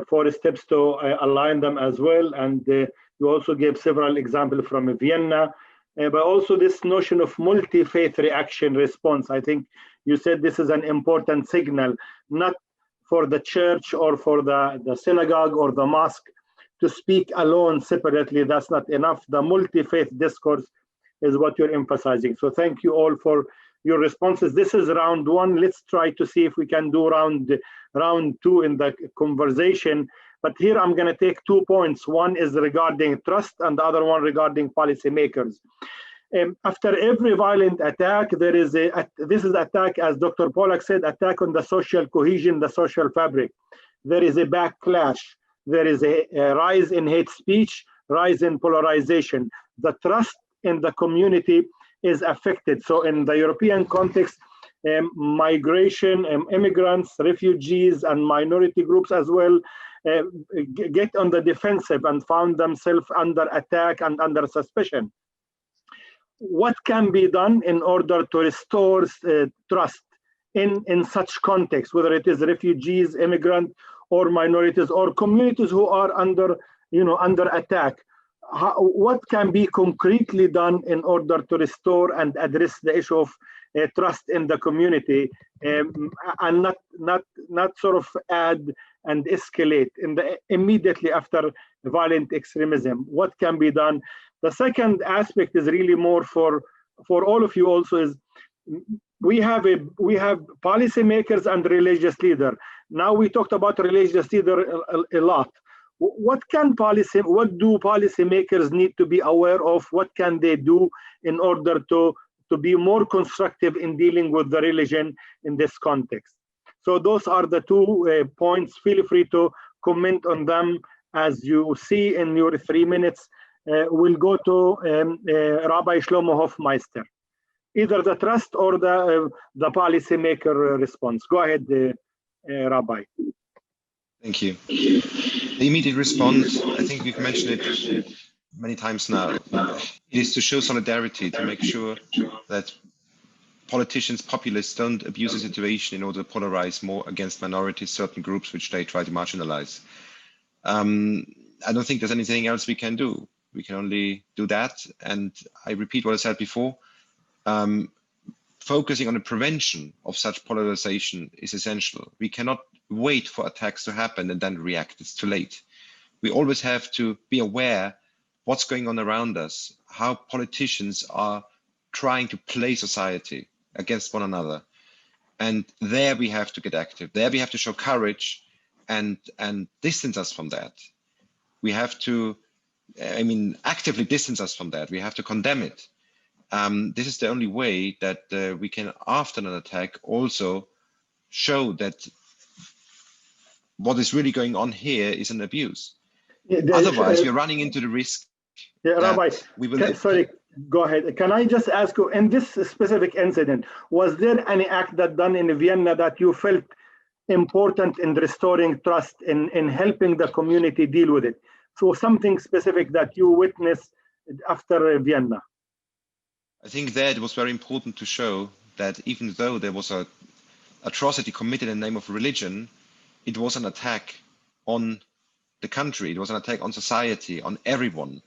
4 steps to align them as well. And you also gave several examples from Vienna, but also this notion of multi-faith reaction response. I think you said this is an important signal, not for the church or for the synagogue or the mosque to speak alone separately. That's not enough. The multi-faith discourse is what you're emphasizing. So thank you all for your responses. This is round 1. Let's try to see if we can do round 2 in the conversation. But here I'm going to take 2 points. One is regarding trust and the other one regarding policymakers. After every violent attack, there is this is attack, as Dr. Pollack said, attack on the social cohesion, the social fabric. There is a backlash. There is a rise in hate speech, rise in polarization. The trust in the community is affected. So in the European context, migration, immigrants, refugees, and minority groups as well get on the defensive and found themselves under attack and under suspicion. What can be done in order to restore trust in such context, whether it is refugees, immigrants, or minorities, or communities who are under attack? What can be concretely done in order to restore and address the issue of trust in the community, and not sort of add and escalate immediately after violent extremism? What can be done? The second aspect is really more for all of you also, is we have policymakers and religious leaders. Now we talked about religious leaders a lot. What do policymakers need to be aware of? What can they do in order to be more constructive in dealing with the religion in this context? So those are the 2 points. Feel free to comment on them as you see in your 3 minutes. We'll go to Rabbi Schlomo Hofmeister, either the trust or the policymaker response. Go ahead, Rabbi. Thank you. The immediate response, I think we've mentioned it many times now, is to show solidarity, to make sure that politicians, populists don't abuse the situation in order to polarize more against minorities, certain groups which they try to marginalize. I don't think there's anything else we can do. We can only do that. And I repeat what I said before. Focusing on the prevention of such polarization is essential. We cannot wait for attacks to happen and then react. It's too late. We always have to be aware what's going on around us, how politicians are trying to play society against one another. And there we have to get active. There we have to show courage and distance us from that. We have to, actively distance us from that. We have to condemn it. This is the only way that we can, after an attack, also show that what is really going on here is an abuse. Otherwise, we're running into the risk. Rabbi, sorry, go ahead. Can I just ask you, in this specific incident, was there any act that done in Vienna that you felt important in restoring trust, in helping the community deal with it? So something specific that you witnessed after Vienna? I think that it was very important to show that even though there was an atrocity committed in the name of religion, it was an attack on the country. It was an attack on society, on everyone.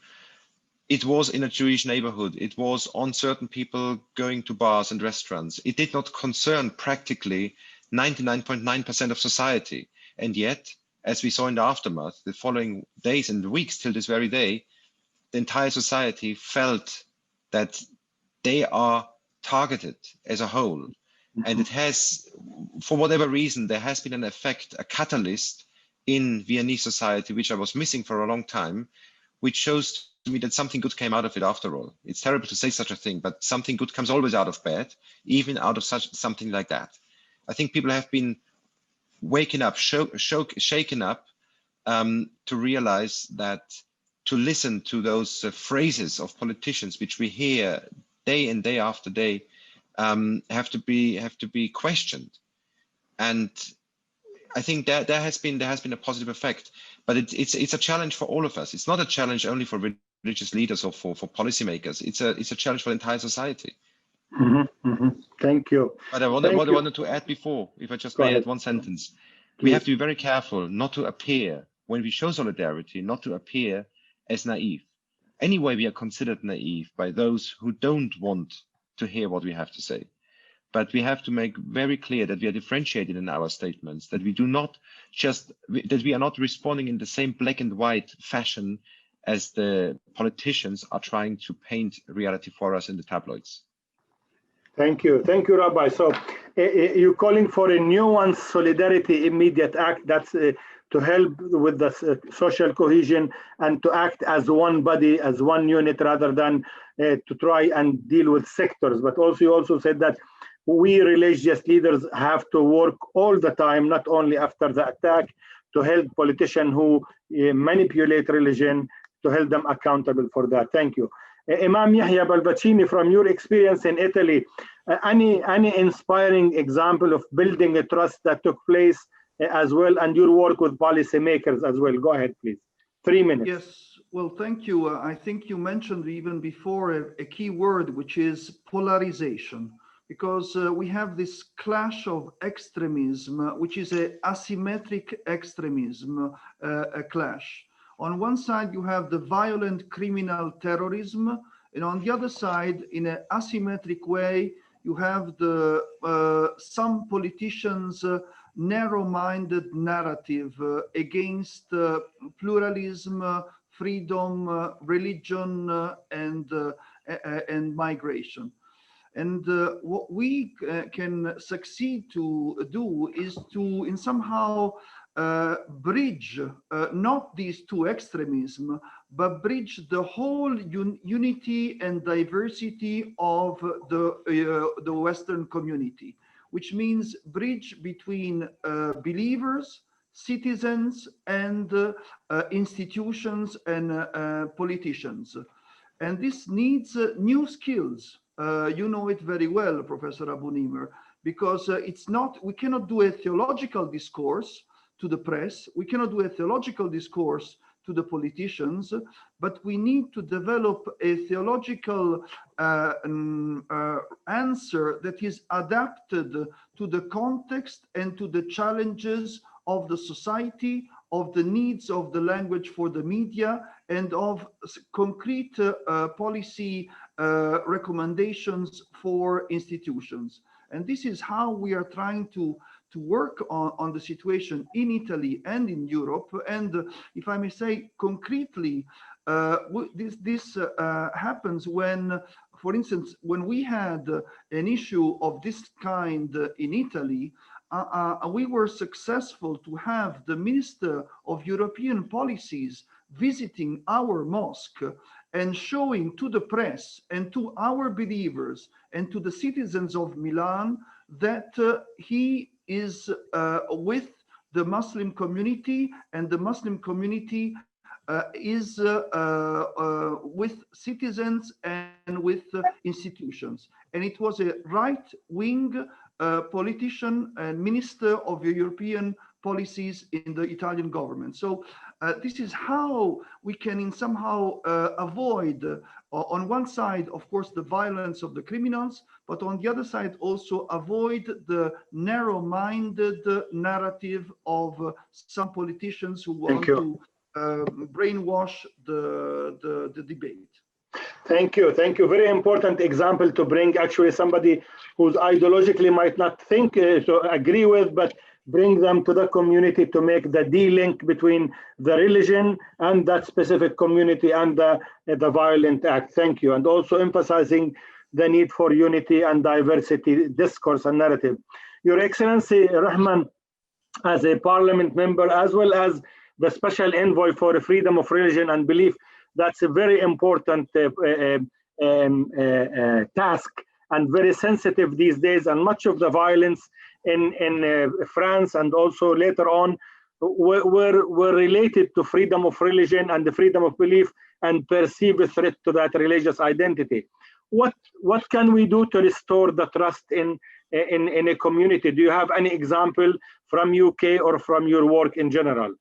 It was in a Jewish neighborhood. It was on certain people going to bars and restaurants. It did not concern practically 99.9% of society. And yet, as we saw in the aftermath, the following days and weeks till this very day, the entire society felt that they are targeted as a whole. And it has, for whatever reason, there has been an effect, a catalyst in Viennese society, which I was missing for a long time, which shows to me that something good came out of it after all. It's terrible to say such a thing, but something good comes always out of bad, even out of something like that. I think people have been waking up, shaken up to realize that to listen to those phrases of politicians, which we hear day in, day after day, have to be questioned. And I think that there has been a positive effect, but it's a challenge for all of us. It's not a challenge only for religious leaders or for policymakers. It's a challenge for the entire society. Thank you. But what I wanted to add before, if I just may add one sentence, we have to be very careful not to appear, when we show solidarity, not to appear as naive. Anyway, we are considered naive by those who don't want to hear what we have to say. But we have to make very clear that we are differentiated in our statements, that we are not responding in the same black and white fashion as the politicians are trying to paint reality for us in the tabloids. Thank you, Rabbi. So you're calling for a nuanced solidarity immediate act that's to help with the social cohesion and to act as one body, as one unit, rather than to try and deal with sectors. But also, you also said that we religious leaders have to work all the time, not only after the attack, to help politicians who manipulate religion, to hold them accountable for that. Thank you. Imam Yahya Pallavicini, from your experience in Italy, any inspiring example of building a trust that took place as well, and your work with policymakers as well. Go ahead, please. 3 minutes. Yes, well, thank you. I think you mentioned even before a key word, which is polarization, because we have this clash of extremism, which is a asymmetric extremism, a clash. On one side, you have the violent criminal terrorism, and on the other side, in an asymmetric way, you have the some politicians' narrow-minded narrative against pluralism, freedom, religion, and migration. And what we can succeed to do is to, in somehow, bridge not these two extremisms, but bridge the whole unity and diversity of the Western community, which means bridge between believers, citizens, and institutions and politicians. And this needs new skills. You know it very well, Professor Abu Nimer, because it's not, we cannot do a theological discourse to the press, we cannot do a theological discourse to the politicians, but we need to develop a theological answer that is adapted to the context and to the challenges of the society, of the needs of the language for the media, and of concrete policy recommendations for institutions. And this is how we are trying to work on the situation in Italy and in Europe. And if I may say concretely, this happens when, for instance, when we had an issue of this kind in Italy, we were successful to have the Minister of European Policies visiting our mosque and showing to the press and to our believers and to the citizens of Milan that he is with the Muslim community, and the Muslim community is with citizens and with institutions. And it was a right-wing politician and minister of European policies in the Italian government. So this is how we can in somehow avoid, on one side, of course, the violence of the criminals, but on the other side, also avoid the narrow-minded narrative of some politicians who want to brainwash the debate. Thank you. Thank you. Very important example to bring, actually, somebody who's ideologically might not think to agree with, but bring them to the community to make the de-link between the religion and that specific community and the violent act. Thank you. And also emphasizing the need for unity and diversity, discourse and narrative. Your Excellency, Rahman, as a parliament member, as well as the special envoy for freedom of religion and belief, that's a very important task and very sensitive these days. And much of the violence in France and also later on were related to freedom of religion and the freedom of belief and perceive a threat to that religious identity. What can we do to restore the trust in a community? Do you have any example from UK or from your work in general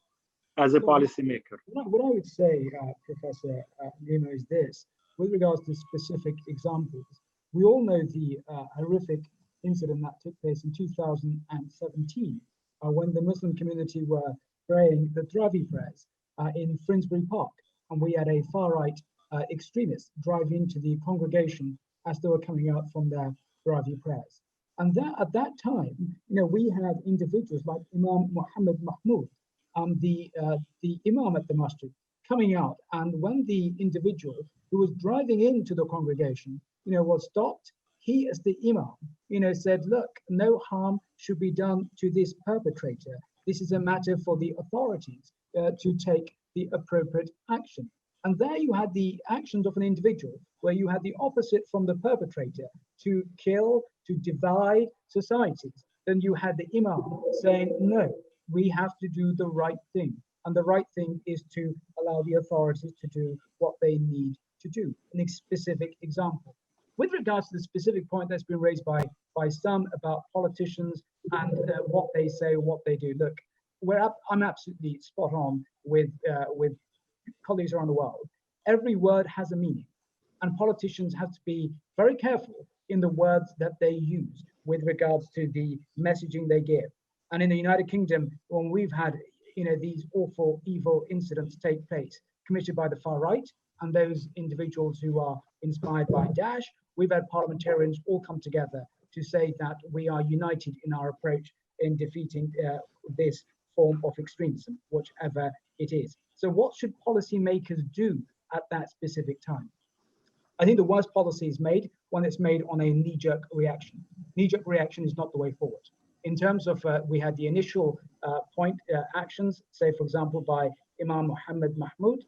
as a policymaker? What I would say, Professor Nima, is this: with regards to specific examples, we all know the horrific incident that took place in 2017 when the Muslim community were praying the Dravi prayers in Finsbury Park, and we had a far-right extremist drive into the congregation as they were coming out from their Dravi prayers. And that, at that time, we had individuals like Imam Muhammad Mahmoud, the Imam at the masjid, coming out, and when the individual who was driving into the congregation, was stopped, he, as the Imam, said, look, no harm should be done to this perpetrator. This is a matter for the authorities to take the appropriate action. And there you had the actions of an individual, where you had the opposite from the perpetrator, to kill, to divide societies. Then you had the Imam saying, no, we have to do the right thing. And the right thing is to allow the authorities to do what they need to do. A specific example. With regards to the specific point that's been raised by some about politicians and what they say, what they do. Look, I'm absolutely spot on with colleagues around the world. Every word has a meaning, and politicians have to be very careful in the words that they use with regards to the messaging they give. And in the United Kingdom, when we've had these awful, evil incidents take place committed by the far right and those individuals who are inspired by Daesh, we've had parliamentarians all come together to say that we are united in our approach in defeating this form of extremism, whichever it is. So what should policymakers do at that specific time? I think the worst policy is made when it's made on a knee-jerk reaction. Knee-jerk reaction is not the way forward. In terms of, we had the initial actions, say, for example, by Imam Muhammad Mahmoud,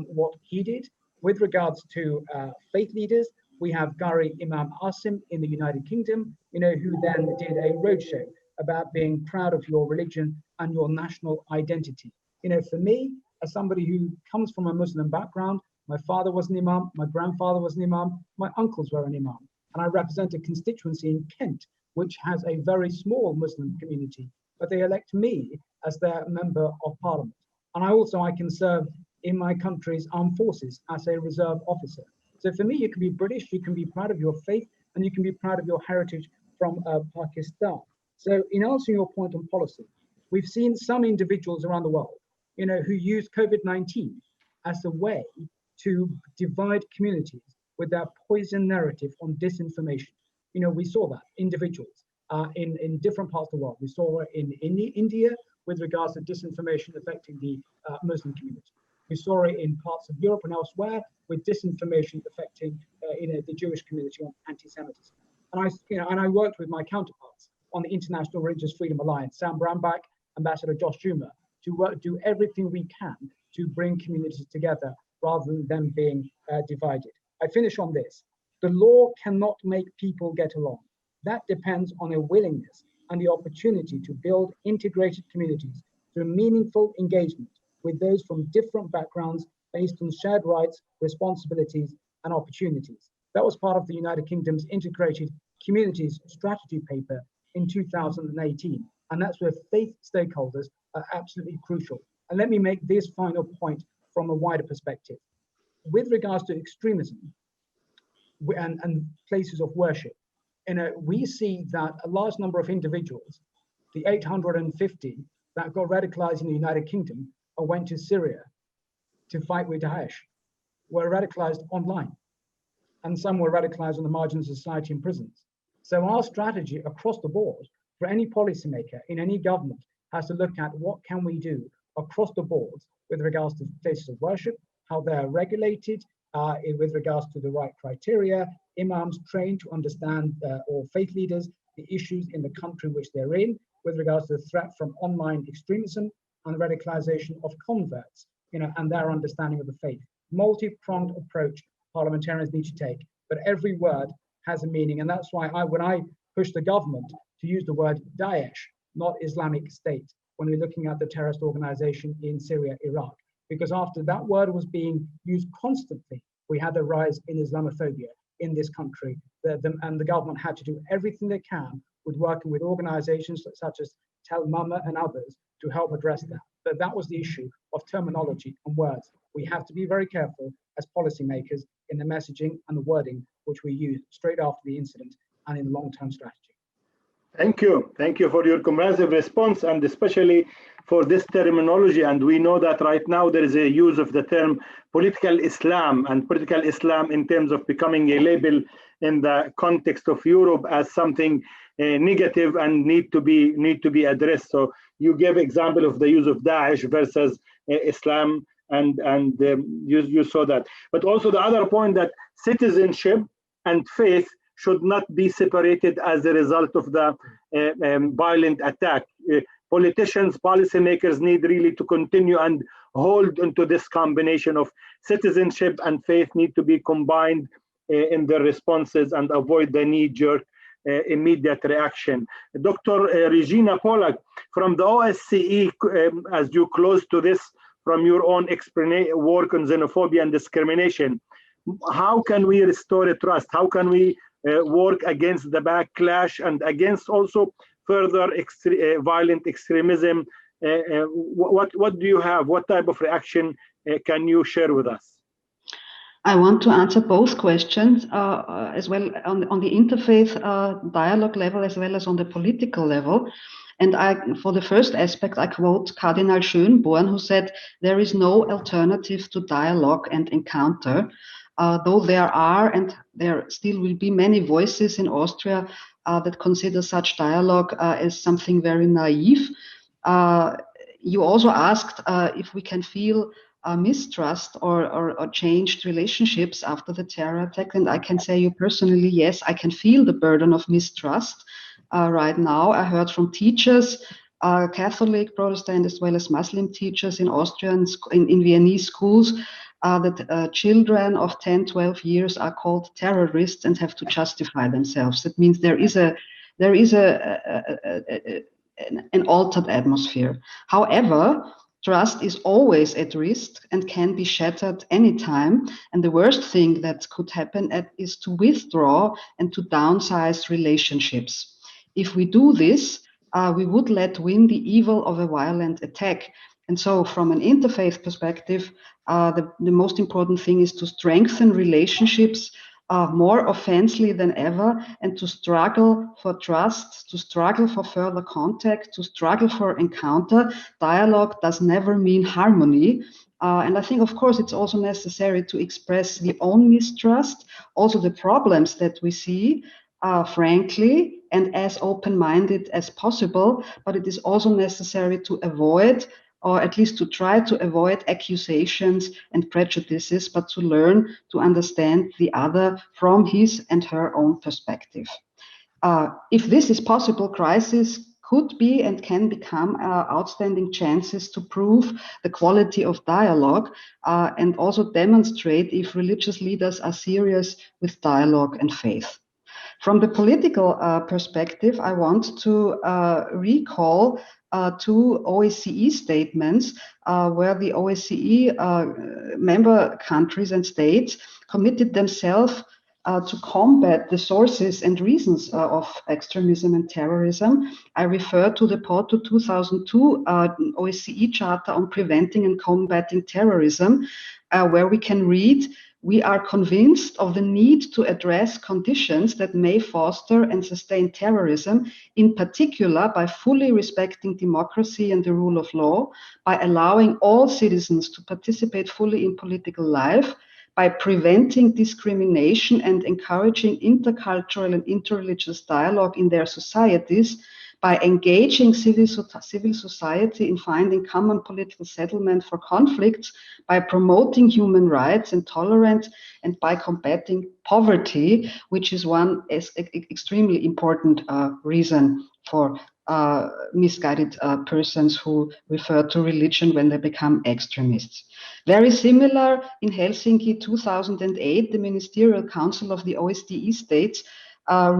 what he did. With regards to faith leaders, we have Gari Imam Asim in the United Kingdom, who then did a roadshow about being proud of your religion and your national identity. For me, as somebody who comes from a Muslim background, my father was an imam, my grandfather was an imam, my uncles were an imam, and I represent a constituency in Kent, which has a very small Muslim community, but they elect me as their member of parliament. And I can serve in my country's armed forces as a reserve officer. So for me, you can be British, you can be proud of your faith, and you can be proud of your heritage from Pakistan. So in answering your point on policy, we've seen some individuals around the world, who use COVID-19 as a way to divide communities with their poison narrative on disinformation. We saw that individuals in different parts of the world. We saw it in India with regards to disinformation affecting the Muslim community. We saw it in parts of Europe and elsewhere with disinformation affecting the Jewish community on anti-Semitism. And I worked with my counterparts on the International Religious Freedom Alliance, Sam Brownback, Ambassador Josh Schumer, to do everything we can to bring communities together rather than them being divided. I finish on this. The law cannot make people get along. That depends on a willingness and the opportunity to build integrated communities through meaningful engagement with those from different backgrounds based on shared rights, responsibilities, and opportunities. That was part of the United Kingdom's Integrated Communities Strategy paper in 2018. And that's where faith stakeholders are absolutely crucial. And let me make this final point from a wider perspective. With regards to extremism and places of worship, we see that a large number of individuals, the 850 that got radicalized in the United Kingdom or went to Syria to fight with Daesh, were radicalized online. And some were radicalized on the margins of society in prisons. So our strategy across the board for any policymaker in any government has to look at what can we do across the board with regards to places of worship, how they're regulated, with regards to the right criteria, imams trained to understand, or faith leaders, the issues in the country which they're in, with regards to the threat from online extremism and the radicalization of converts, and their understanding of the faith. Multi-pronged approach parliamentarians need to take, but every word has a meaning. And that's why when I push the government to use the word Daesh, not Islamic State, when we're looking at the terrorist organization in Syria, Iraq, because after that word was being used constantly, we had a rise in Islamophobia in this country, and the government had to do everything they can with working with organizations such as Tel Mama and others to help address that. But that was the issue of terminology and words. We have to be very careful as policymakers in the messaging and the wording which we use straight after the incident and in long-term strategy. Thank you. Thank you for your comprehensive response, and especially for this terminology. And we know that right now there is a use of the term political Islam, and political Islam in terms of becoming a label in the context of Europe as something negative and need to be addressed. So you gave example of the use of Daesh versus Islam, and you saw that. But also the other point that citizenship and faith should not be separated as a result of the violent attack. Politicians, policymakers need really to continue and hold into this combination of citizenship and faith need to be combined in their responses and avoid the knee-jerk immediate reaction. Dr. Regina Pollack, from the OSCE, as you close to this, from your own work on xenophobia and discrimination, how can we restore trust? How can we work against the backlash and against also further violent extremism? What do you have? What type of reaction can you share with us? I want to answer both questions as well on the interfaith dialogue level as well as on the political level. And for the first aspect, I quote Cardinal Schönborn, who said, "There is no alternative to dialogue and encounter." Though there are, and there still will be, many voices in Austria that consider such dialogue as something very naive. You also asked if we can feel mistrust or changed relationships after the terror attack. And I can say you personally, yes, I can feel the burden of mistrust right now. I heard from teachers, Catholic, Protestant, as well as Muslim teachers in Austrian, in Viennese schools, that children of 10, 12 years are called terrorists and have to justify themselves. That means there is an altered atmosphere. However, trust is always at risk and can be shattered anytime. And the worst thing that could happen is to withdraw and to downsize relationships. If we do this, we would let win the evil of a violent attack. And so from an interfaith perspective, the most important thing is to strengthen relationships more offensively than ever, and to struggle for trust, to struggle for further contact, to struggle for encounter. Dialogue does never mean harmony. And I think, of course, it's also necessary to express the own mistrust, also the problems that we see, frankly, and as open-minded as possible. But it is also necessary to avoid, or at least to try to avoid, accusations and prejudices, but to learn to understand the other from his and her own perspective. If this is possible, crisis could be and can become outstanding chances to prove the quality of dialogue and also demonstrate if religious leaders are serious with dialogue and faith. From the political perspective, I want to recall two OSCE statements where the OSCE member countries and states committed themselves to combat the sources and reasons of extremism and terrorism. I refer to the Porto 2002 OSCE Charter on Preventing and Combating Terrorism, where we can read, "We are convinced of the need to address conditions that may foster and sustain terrorism, in particular by fully respecting democracy and the rule of law, by allowing all citizens to participate fully in political life, by preventing discrimination and encouraging intercultural and interreligious dialogue in their societies, by engaging civil society in finding common political settlement for conflicts, by promoting human rights and tolerance, and by combating poverty," which is one extremely important reason for misguided persons who refer to religion when they become extremists. Very similar, in Helsinki 2008, the Ministerial Council of the OSCE states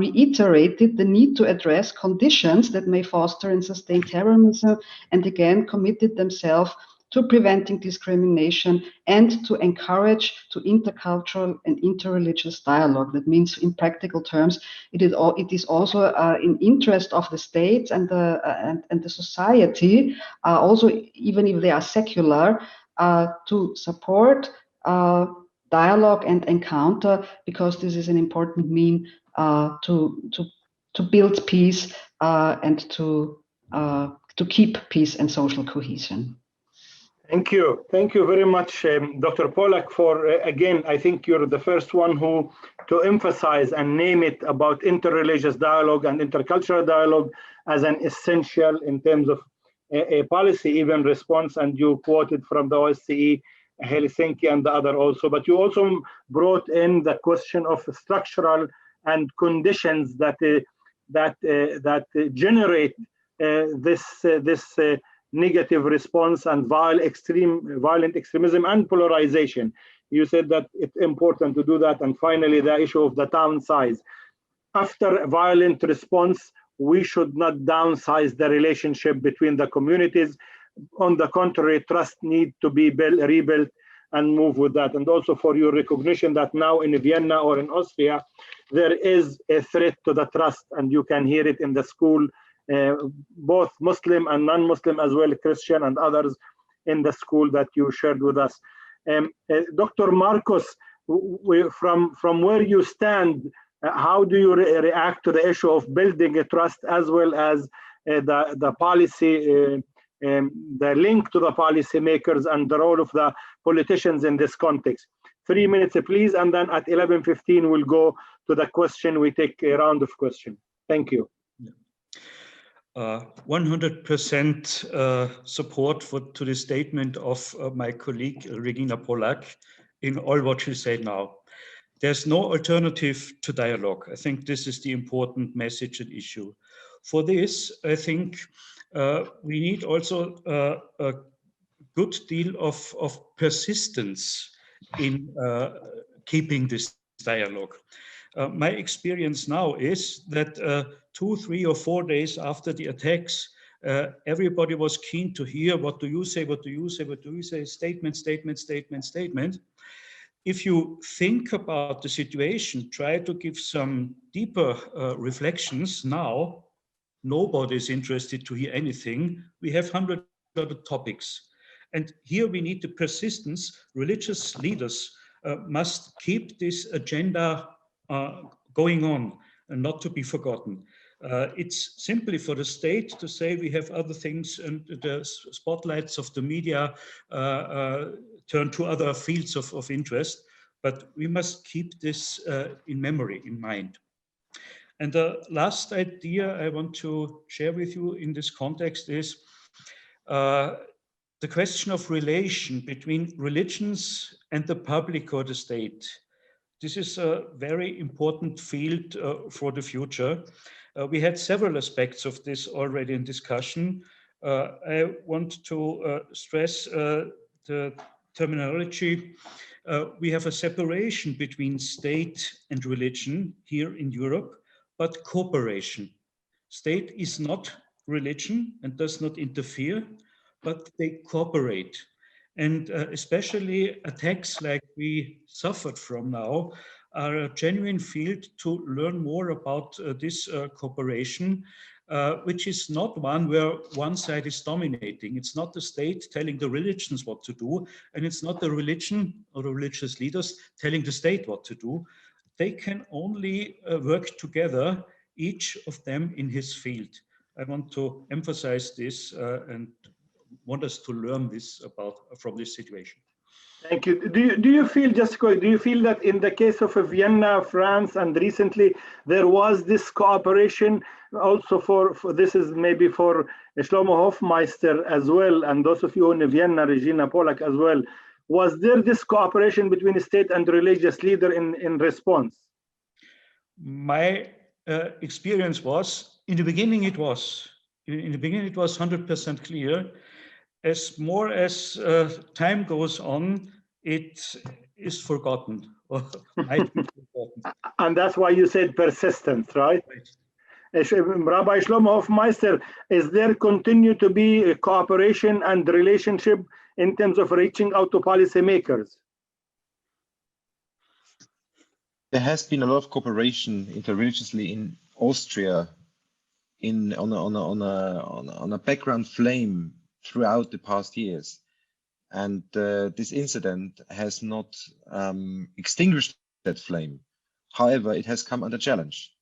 reiterated the need to address conditions that may foster and sustain terrorism, and again committed themselves to preventing discrimination and to encourage to intercultural and interreligious dialogue. That means, in practical terms, it is also in interest of the states and the society, also even if they are secular, to support dialogue and encounter, because this is an important mean to build peace and to keep peace and social cohesion. Thank you very much, Dr. Pollack, for again, I think you're the first one to emphasize and name it about interreligious dialogue and intercultural dialogue as an essential in terms of a policy even response, and you quoted from the OSCE, Helsinki, and the other also, but you also brought in the question of structural and conditions that generate this negative response and violent extremism and polarization. You said that it's important to do that. And finally, the issue of the town size. After a violent response, we should not downsize the relationship between the communities. On the contrary, trust needs to be rebuilt and move with that. And also for your recognition that now in Vienna or in Austria, there is a threat to the trust, and you can hear it in the school both Muslim and non-Muslim, as well Christian and others in the school that you shared with us. Dr. Markus, from where you stand, how do you react to the issue of building a trust, as well as the policy, the link to the policy makers and the role of the politicians in this context? 3 minutes, please, and then at 11:15 we'll go to the question. We take a round of questions. Thank you. 100% support to the statement of my colleague Regina Pollack in all what she said now. There's no alternative to dialogue. I think this is the important message and issue. For this, I think we need also a good deal of persistence in keeping this dialogue. My experience now is that 2, 3, or 4 days after the attacks, everybody was keen to hear, what do you say, what do you say, what do you say, statement, statement, statement, statement. If you think about the situation, try to give some deeper reflections now, nobody is interested to hear anything. We have 100 other topics. And here we need the persistence. Religious leaders must keep this agenda going on and not to be forgotten. It's simply for the state to say we have other things, and the spotlights of the media turn to other fields of interest, but we must keep this in memory, in mind. And the last idea I want to share with you in this context is the question of relation between religions and the public or the state. This is a very important field for the future. We had several aspects of this already in discussion. I want to stress the terminology. We have a separation between state and religion here in Europe, but cooperation. State is not religion and does not interfere, but they cooperate. And especially attacks like we suffered from now are a genuine field to learn more about this cooperation, which is not one where one side is dominating. It's not the state telling the religions what to do, and it's not the religion or the religious leaders telling the state what to do. They can only work together, each of them in his field. I want to emphasize this and want us to learn this from this situation. Thank you. Do you feel, just quick, do you feel that in the case of Vienna, France, and recently there was this cooperation also for this is maybe for Schlomo Hofmeister as well, and those of you in Vienna, Regina Pollack as well. Was there this cooperation between the state and the religious leader in response? My experience was, in the beginning it was 100% clear. As more as time goes on, it is forgotten, or might be forgotten. And that's why you said persistence, right? Rabbi Shlomo Hofmeister, is there continue to be a cooperation and relationship in terms of reaching out to policymakers? There has been a lot of cooperation interreligiously in Austria, on a background flame throughout the past years, and this incident has not extinguished that flame. However, it has come under challenge.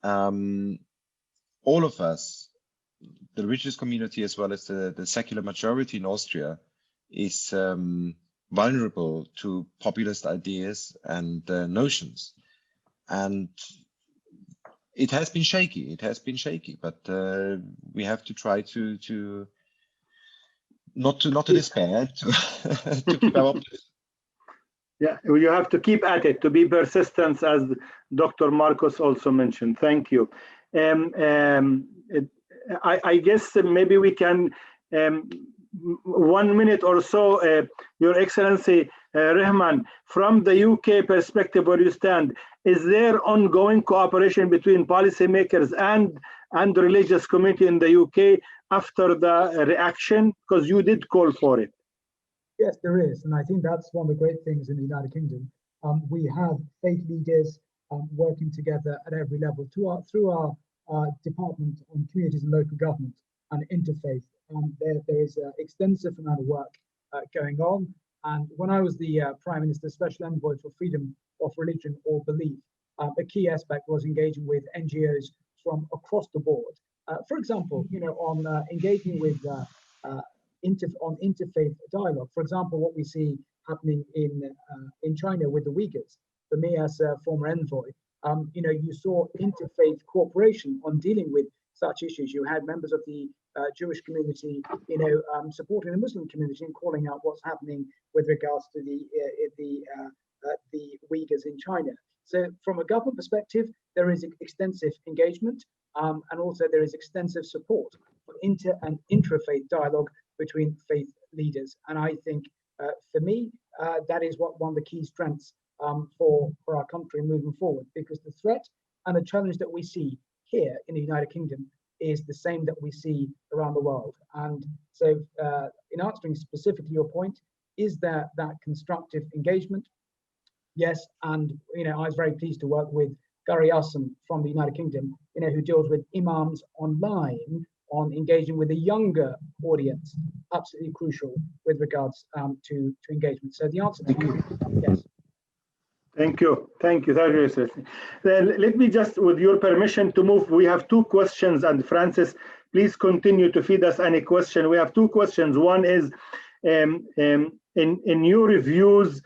All of us, the religious community as well as the secular majority in Austria, is vulnerable to populist ideas and notions, and it has been shaky. It has been shaky, but we have to try to not to despair, to keep our optimism. Yeah, you have to keep at it, to be persistent, as Dr. Markus also mentioned. Thank you. I guess maybe we can, 1 minute or so, Your Excellency Rehman, from the UK perspective, where you stand, is there ongoing cooperation between policymakers and the religious community in the UK after the reaction? Because you did call for it. Yes, there is. And I think that's one of the great things in the United Kingdom. We have faith leaders working together at every level through our Department on Communities and Local Government and Interfaith. There is an extensive amount of work going on. And when I was the Prime Minister's Special Envoy for Freedom of Religion or Belief, a key aspect was engaging with NGOs from across the board. For example, on engaging with on interfaith dialogue. For example, what we see happening in China with the Uyghurs. For me, as a former envoy, you saw interfaith cooperation on dealing with such issues. You had members of the Jewish community, supporting the Muslim community and calling out what's happening with regards to the Uyghurs in China. So, from a government perspective, there is extensive engagement, and also there is extensive support for inter and intrafaith dialogue between faith leaders. And I think, for me, that is one of the key strengths for our country moving forward, because the threat and the challenge that we see here in the United Kingdom is the same that we see around the world. And so, in answering specifically your point, is there that constructive engagement? Yes, and I was very pleased to work with Gary Usson from the United Kingdom, who deals with imams online on engaging with a younger audience. Absolutely crucial with regards to engagement. So the answer to you, yes. Thank you. Thank you. Then let me just, with your permission, to move. We have two questions, and Francis, please continue to feed us any question. We have two questions. One is, in your reviews,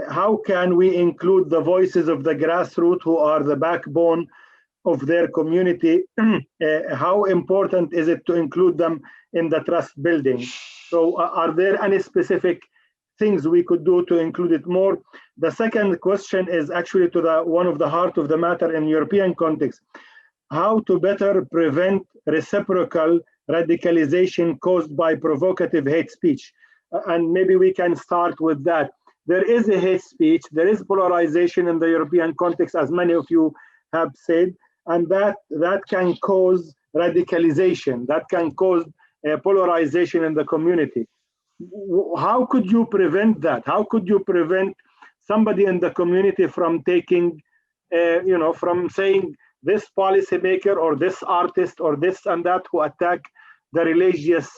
how can we include the voices of the grassroots who are the backbone of their community? How important is it to include them in the trust building? So are there any specific things we could do to include it more? The second question is actually to one of the heart of the matter in European context. How to better prevent reciprocal radicalization caused by provocative hate speech? And maybe we can start with that. There is a hate speech, there is polarization in the European context, as many of you have said, and that can cause radicalization, that can cause polarization in the community. How could you prevent that? How could you prevent somebody in the community from taking, from saying this policymaker or this artist or this and that who attack the religious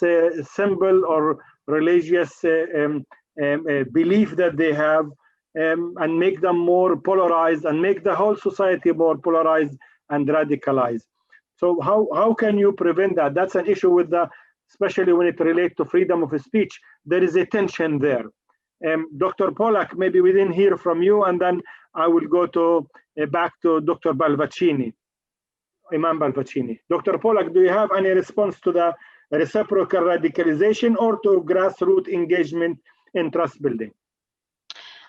symbol or religious belief that they have, and make them more polarized and make the whole society more polarized and radicalized? So how can you prevent that? That's an issue with especially when it relates to freedom of speech. There is a tension there. Dr. Pollack, maybe we didn't hear from you, and then I will go back to Dr. Pallavicini, Imam Pallavicini. Dr. Pollack, do you have any response to the reciprocal radicalization or to grassroots engagement in trust building?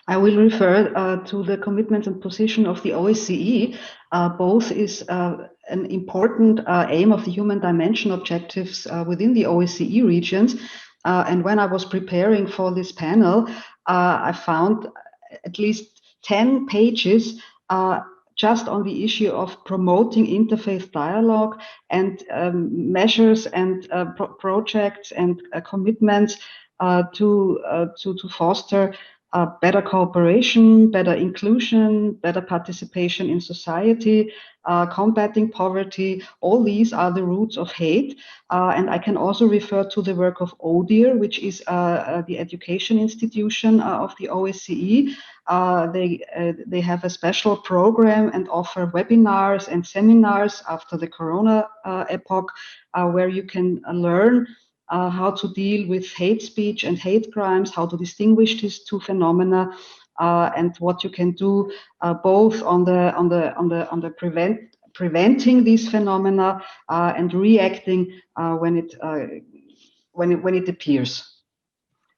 I will refer to the commitment and position of the OSCE. Both is an important aim of the human dimension objectives within the OSCE regions. And when I was preparing for this panel, I found at least 10 pages just on the issue of promoting interfaith dialogue and measures and projects and commitments to foster better cooperation, better inclusion, better participation in society, combating poverty. All these are the roots of hate. And I can also refer to the work of ODIHR, which is the education institution of the OSCE. They have a special program and offer webinars and seminars after the Corona epoch, where you can learn how to deal with hate speech and hate crimes, how to distinguish these two phenomena, and what you can do both on the preventing these phenomena and reacting when it appears.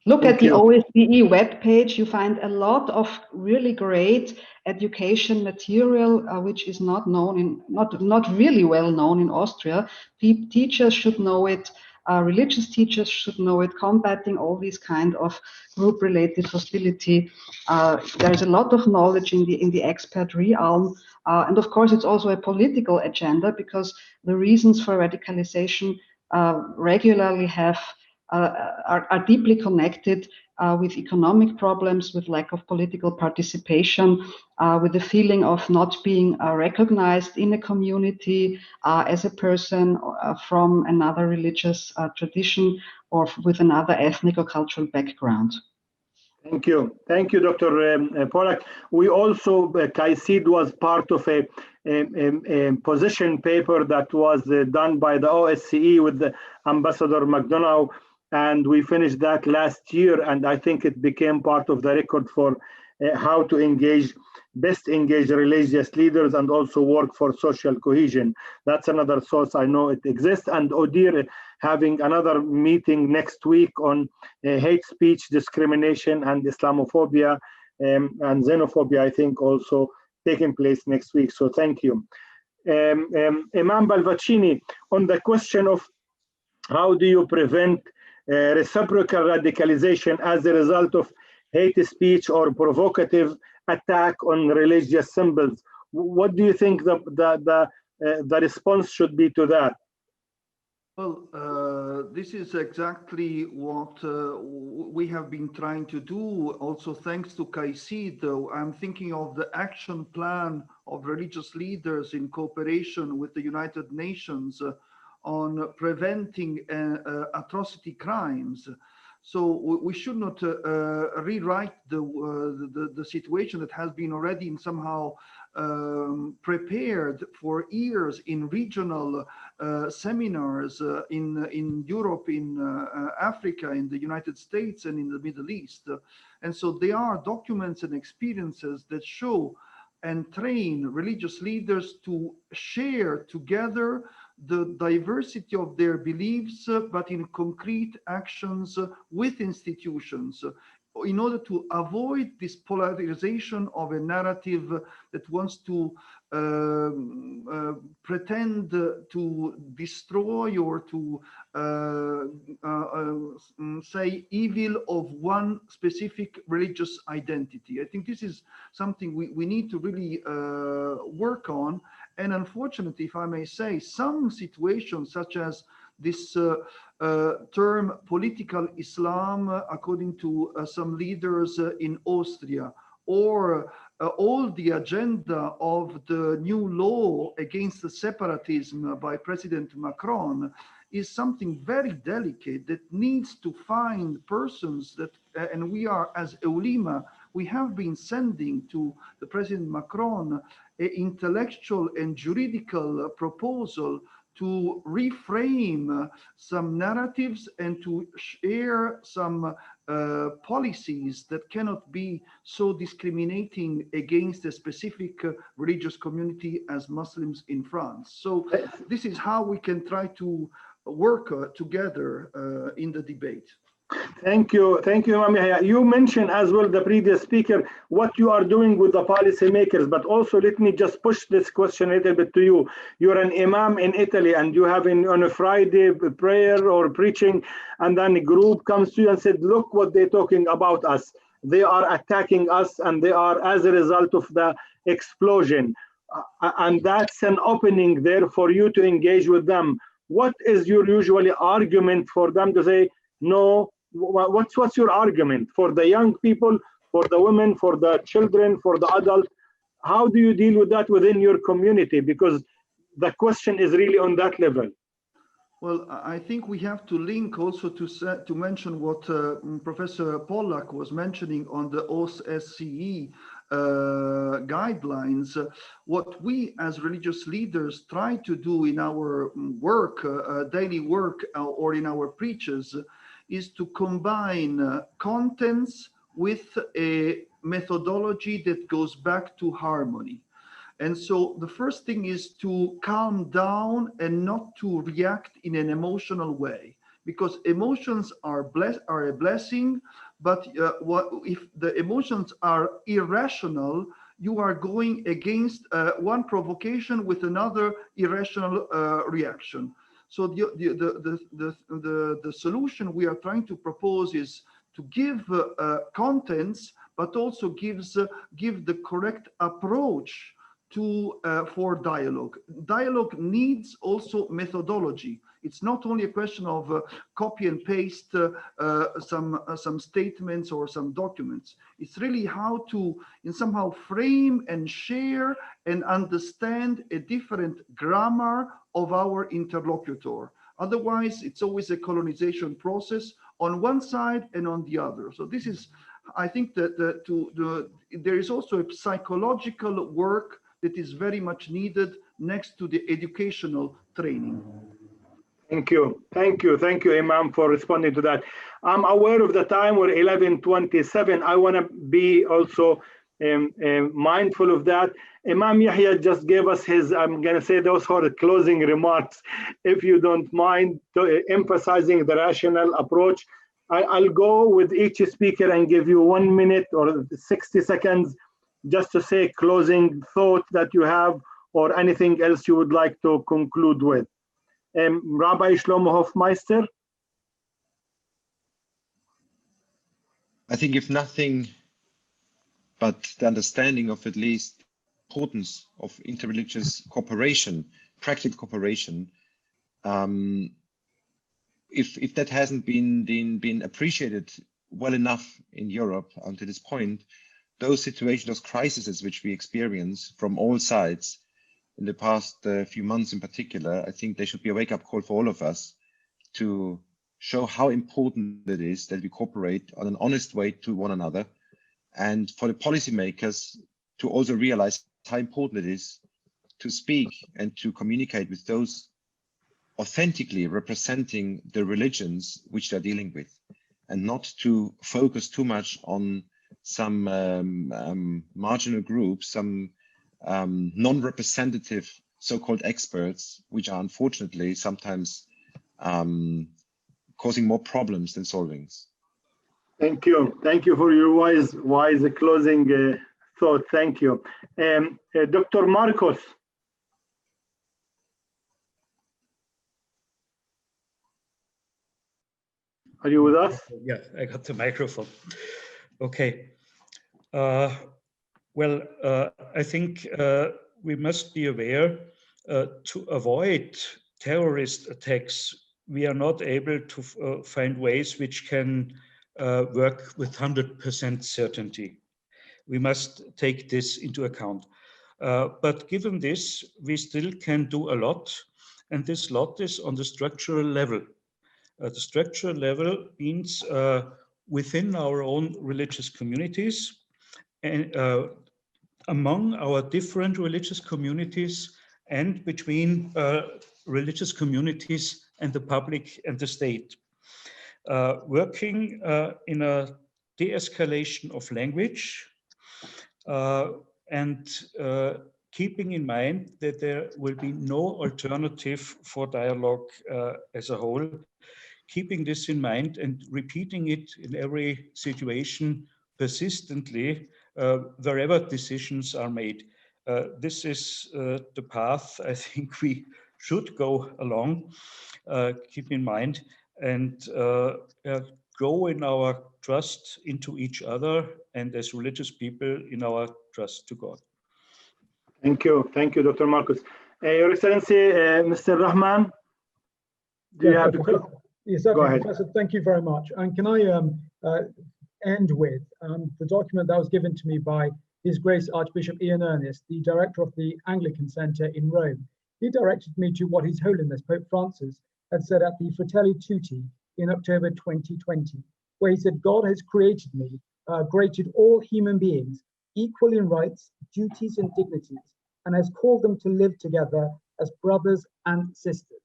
Look at the OSCE webpage. You find a lot of really great education material, which is not really well known in Austria. Teachers should know it. Religious teachers should know it, combating all these kind of group-related hostility. There's a lot of knowledge in the expert realm, and of course it's also a political agenda, because the reasons for radicalization regularly are deeply connected with economic problems, with lack of political participation, with the feeling of not being recognized in a community as a person from another religious tradition or with another ethnic or cultural background. Thank you, Dr. Pollack. We also, KAICIID was part of a position paper that was done by the OSCE with the Ambassador McDonough, and we finished that last year, and I think it became part of the record for how to best engage religious leaders and also work for social cohesion. That's another source I know it exists. And ODIHR having another meeting next week on hate speech, discrimination, and Islamophobia and xenophobia, I think also taking place next week. So thank you. Imam Pallavicini, on the question of how do you prevent reciprocal radicalization as a result of hate speech or provocative attack on religious symbols, what do you think the response should be to that? Well, this is exactly what we have been trying to do, also thanks to KAICIID. I'm thinking of the action plan of religious leaders in cooperation with the United Nations on preventing atrocity crimes. So we should not rewrite the situation that has been already somehow prepared for years in regional seminars in Europe, in Africa, in the United States, and in the Middle East. And so there are documents and experiences that show and train religious leaders to share together the diversity of their beliefs, but in concrete actions with institutions, in order to avoid this polarization of a narrative that wants to pretend to destroy or to say evil of one specific religious identity. I think this is something we need to really work on. And unfortunately, if I may say, some situations such as this term political Islam, according to some leaders in Austria, or all the agenda of the new law against the separatism by President Macron, is something very delicate that needs to find persons that, and we are as EULIMA, we have been sending to the President Macron an intellectual and juridical proposal to reframe some narratives and to share some policies that cannot be so discriminating against a specific religious community as Muslims in France. So this is how we can try to work together in the debate. Thank you, Imam Yahya. You mentioned as well, the previous speaker, what you are doing with the policymakers, but also let me just push this question a little bit to you. You're an imam in Italy, and you have on a Friday prayer or preaching, and then a group comes to you and said, look what they're talking about us. They are attacking us, and they are as a result of the explosion. And that's an opening there for you to engage with them. What is your usually argument for them to say, no? What's your argument for the young people, for the women, for the children, for the adults? How do you deal with that within your community? Because the question is really on that level. Well, I think we have to link also to mention what Professor Pollack was mentioning on the OSCE guidelines. What we as religious leaders try to do in our work, daily work, or in our preaches, is to combine contents with a methodology that goes back to harmony. And so the first thing is to calm down and not to react in an emotional way, because emotions are a blessing, but if the emotions are irrational, you are going against one provocation with another irrational reaction. So the solution we are trying to propose is to give contents, but also give the correct approach to for dialogue. Dialogue needs also methodology. It's not only a question of copy and paste some statements or some documents. It's really how to somehow frame and share and understand a different grammar of our interlocutor. Otherwise, it's always a colonization process on one side and on the other. So this is, I think that there is also a psychological work that is very much needed next to the educational training. Thank you, Imam, for responding to that. I'm aware of the time, we're 11:27. I want to be also mindful of that. Imam Yahya just gave us his, I'm going to say those are the closing remarks, if you don't mind, emphasizing the rational approach. I'll go with each speaker and give you 1 minute or 60 seconds just to say closing thought that you have or anything else you would like to conclude with. Rabbi Schlomo Hofmeister. I think if nothing but the understanding of at least importance of interreligious cooperation, practical cooperation, if that hasn't been appreciated well enough in Europe until this point, those situations, those crises which we experience from all sides in the past few months in particular, I think they should be a wake-up call for all of us to show how important it is that we cooperate on an honest way to one another, and for the policymakers to also realize how important it is to speak and to communicate with those authentically representing the religions which they're dealing with, and not to focus too much on some marginal groups, some non-representative so-called experts, which are unfortunately sometimes causing more problems than solving. Thank you for your wise closing thought. Thank you. Dr. Markus. Are you with us? Yeah, I got the microphone. Okay. Well, I think we must be aware to avoid terrorist attacks. We are not able to find ways which can work with 100% certainty. We must take this into account. But given this, we still can do a lot, and this lot is on the structural level. The structural level means within our own religious communities and among our different religious communities and between religious communities and the public and the state. Working in a de-escalation of language and keeping in mind that there will be no alternative for dialogue as a whole. Keeping this in mind and repeating it in every situation persistently, wherever decisions are made. This is the path I think we should go along, keep in mind, and grow in our trust into each other and as religious people in our trust to God. Thank you, Dr. Markus. Your Excellency, Mr. Rahman, do you have to... Yes, go ahead. Professor, thank you very much. And can I end with the document that was given to me by His Grace Archbishop Ian Ernest, the director of the Anglican Centre in Rome. He directed me to what His Holiness Pope Francis had said at the Fratelli Tutti in October 2020, where he said, God has created me, created all human beings equal in rights, duties and dignities, and has called them to live together as brothers and sisters.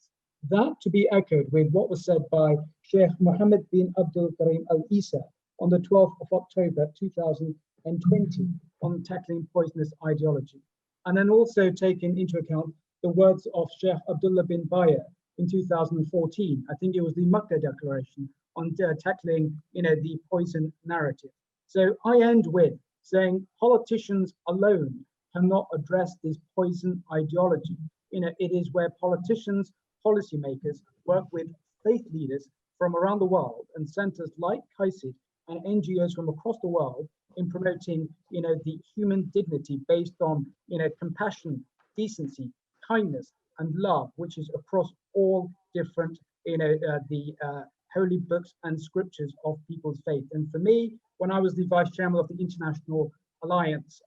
That to be echoed with what was said by Sheikh Mohammed bin Abdul Karim Al-Isa on the 12th of October 2020 on tackling poisonous ideology. And then also taking into account the words of Sheikh Abdullah bin Bayer in 2014. I think it was the Makkah Declaration on tackling, the poison narrative. So I end with saying politicians alone cannot address this poison ideology. It is where politicians, policymakers work with faith leaders from around the world and centers like KAICIID and NGOs from across the world in promoting, the human dignity based on, compassion, decency, kindness, and love, which is across all different, the holy books and scriptures of people's faith. And for me, when I was the vice chairman of the International Alliance,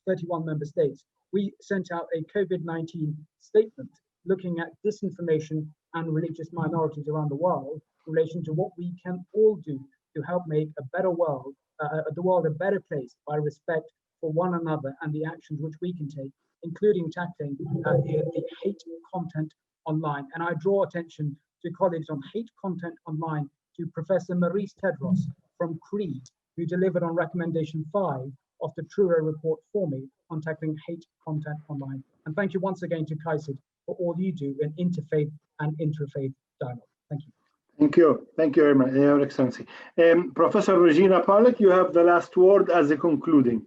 31 member states, we sent out a COVID-19 statement looking at disinformation and religious minorities around the world in relation to what we can all do to help make a better world, the world a better place by respect for one another and the actions which we can take, including tackling the hate content online. And I draw attention to colleagues on hate content online to Professor Maurice Tedros from KAICIID, who delivered on recommendation 5 of the Truro report for me on tackling hate content online. And thank you once again to KAICIID for all you do in interfaith and interfaith dialogue. Thank you. Thank you. Thank you very much, Your Excellency. Professor Regina Pawlik, you have the last word as a concluding.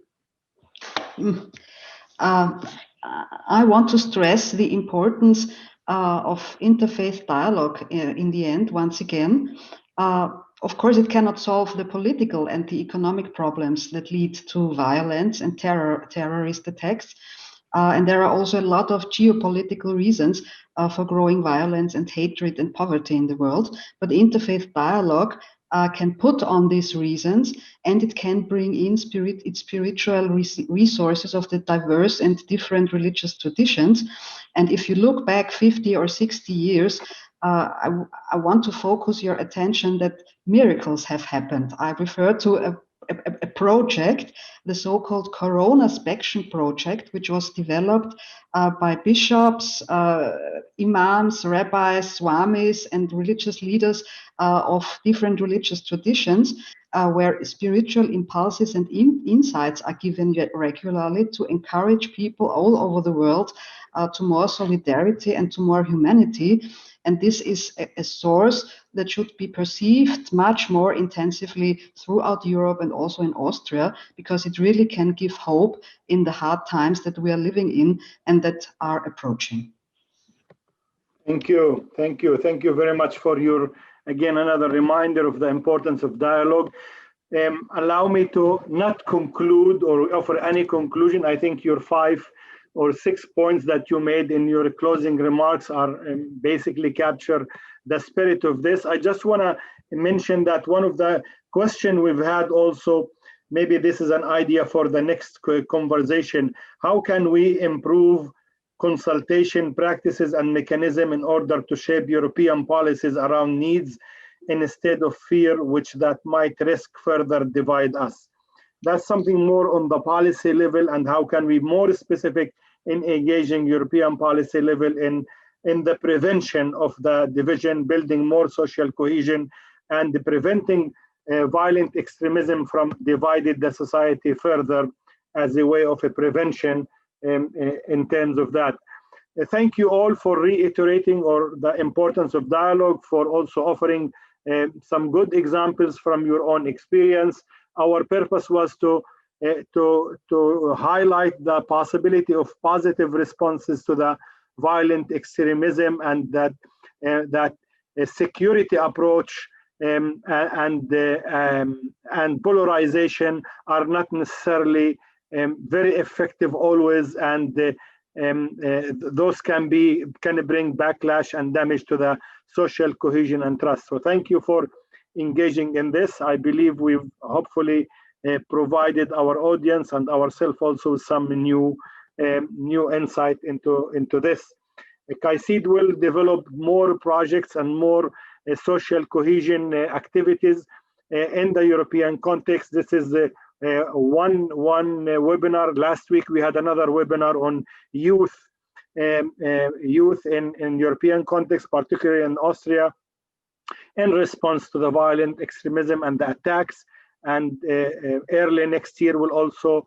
I want to stress the importance of interfaith dialogue in the end, once again. Of course, it cannot solve the political and the economic problems that lead to violence and terrorist attacks. And there are also a lot of geopolitical reasons for growing violence and hatred and poverty in the world. But interfaith dialogue can put on these reasons, and it can bring in spiritual resources of the diverse and different religious traditions. And if you look back 50 or 60 years, I want to focus your attention that miracles have happened. I refer to a project, the so-called Corona-Spection project, which was developed by bishops, imams, rabbis, swamis, and religious leaders of different religious traditions, where spiritual impulses and insights are given regularly to encourage people all over the world to more solidarity and to more humanity. And this is a source that should be perceived much more intensively throughout Europe and also in Austria, because it really can give hope in the hard times that we are living in and that are approaching. Thank you. Thank you. Thank you very much for your, again, another reminder of the importance of dialogue. Allow me to not conclude or offer any conclusion. I think your 5 or 6 points that you made in your closing remarks are basically capture the spirit of this. I just want to mention that one of the questions we've had also, maybe this is an idea for the next conversation, how can we improve consultation practices and mechanism in order to shape European policies around needs instead of fear, which that might risk further divide us. That's something more on the policy level, and how can we more specific in engaging European policy level in the prevention of the division, building more social cohesion, and preventing violent extremism from dividing the society further as a way of a prevention in terms of that. Thank you all for reiterating the importance of dialogue, for also offering some good examples from your own experience. Our purpose was to highlight the possibility of positive responses to the violent extremism, and that a security approach and polarization are not necessarily very effective always, and those can bring backlash and damage to the social cohesion and trust. So thank you for engaging in this. I believe we've hopefully provided our audience and ourselves also some new insight into this. KAICIID will develop more projects and more social cohesion activities in the European context. This is one webinar. Last week we had another webinar on youth in European context, particularly in Austria, in response to the violent extremism and the attacks. And early next year will also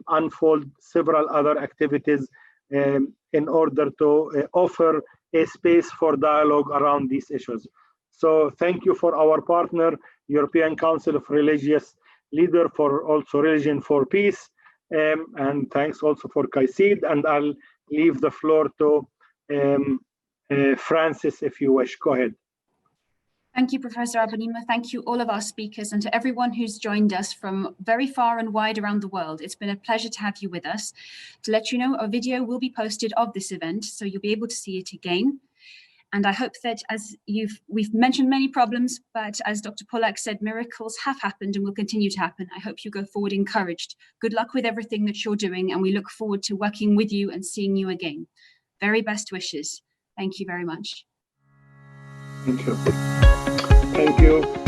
unfold several other activities in order to offer a space for dialogue around these issues. So thank you for our partner, European Council of Religious Leaders for also Religion for Peace, and thanks also for KAICIID. And I'll leave the floor to Francis, if you wish. Go ahead. Thank you, Professor Abunimah. Thank you, all of our speakers, and to everyone who's joined us from very far and wide around the world. It's been a pleasure to have you with us. To let you know, a video will be posted of this event, so you'll be able to see it again. And I hope that we've mentioned many problems, but as Dr. Pollack said, miracles have happened and will continue to happen. I hope you go forward encouraged. Good luck with everything that you're doing, and we look forward to working with you and seeing you again. Very best wishes. Thank you very much. Thank you. Thank you.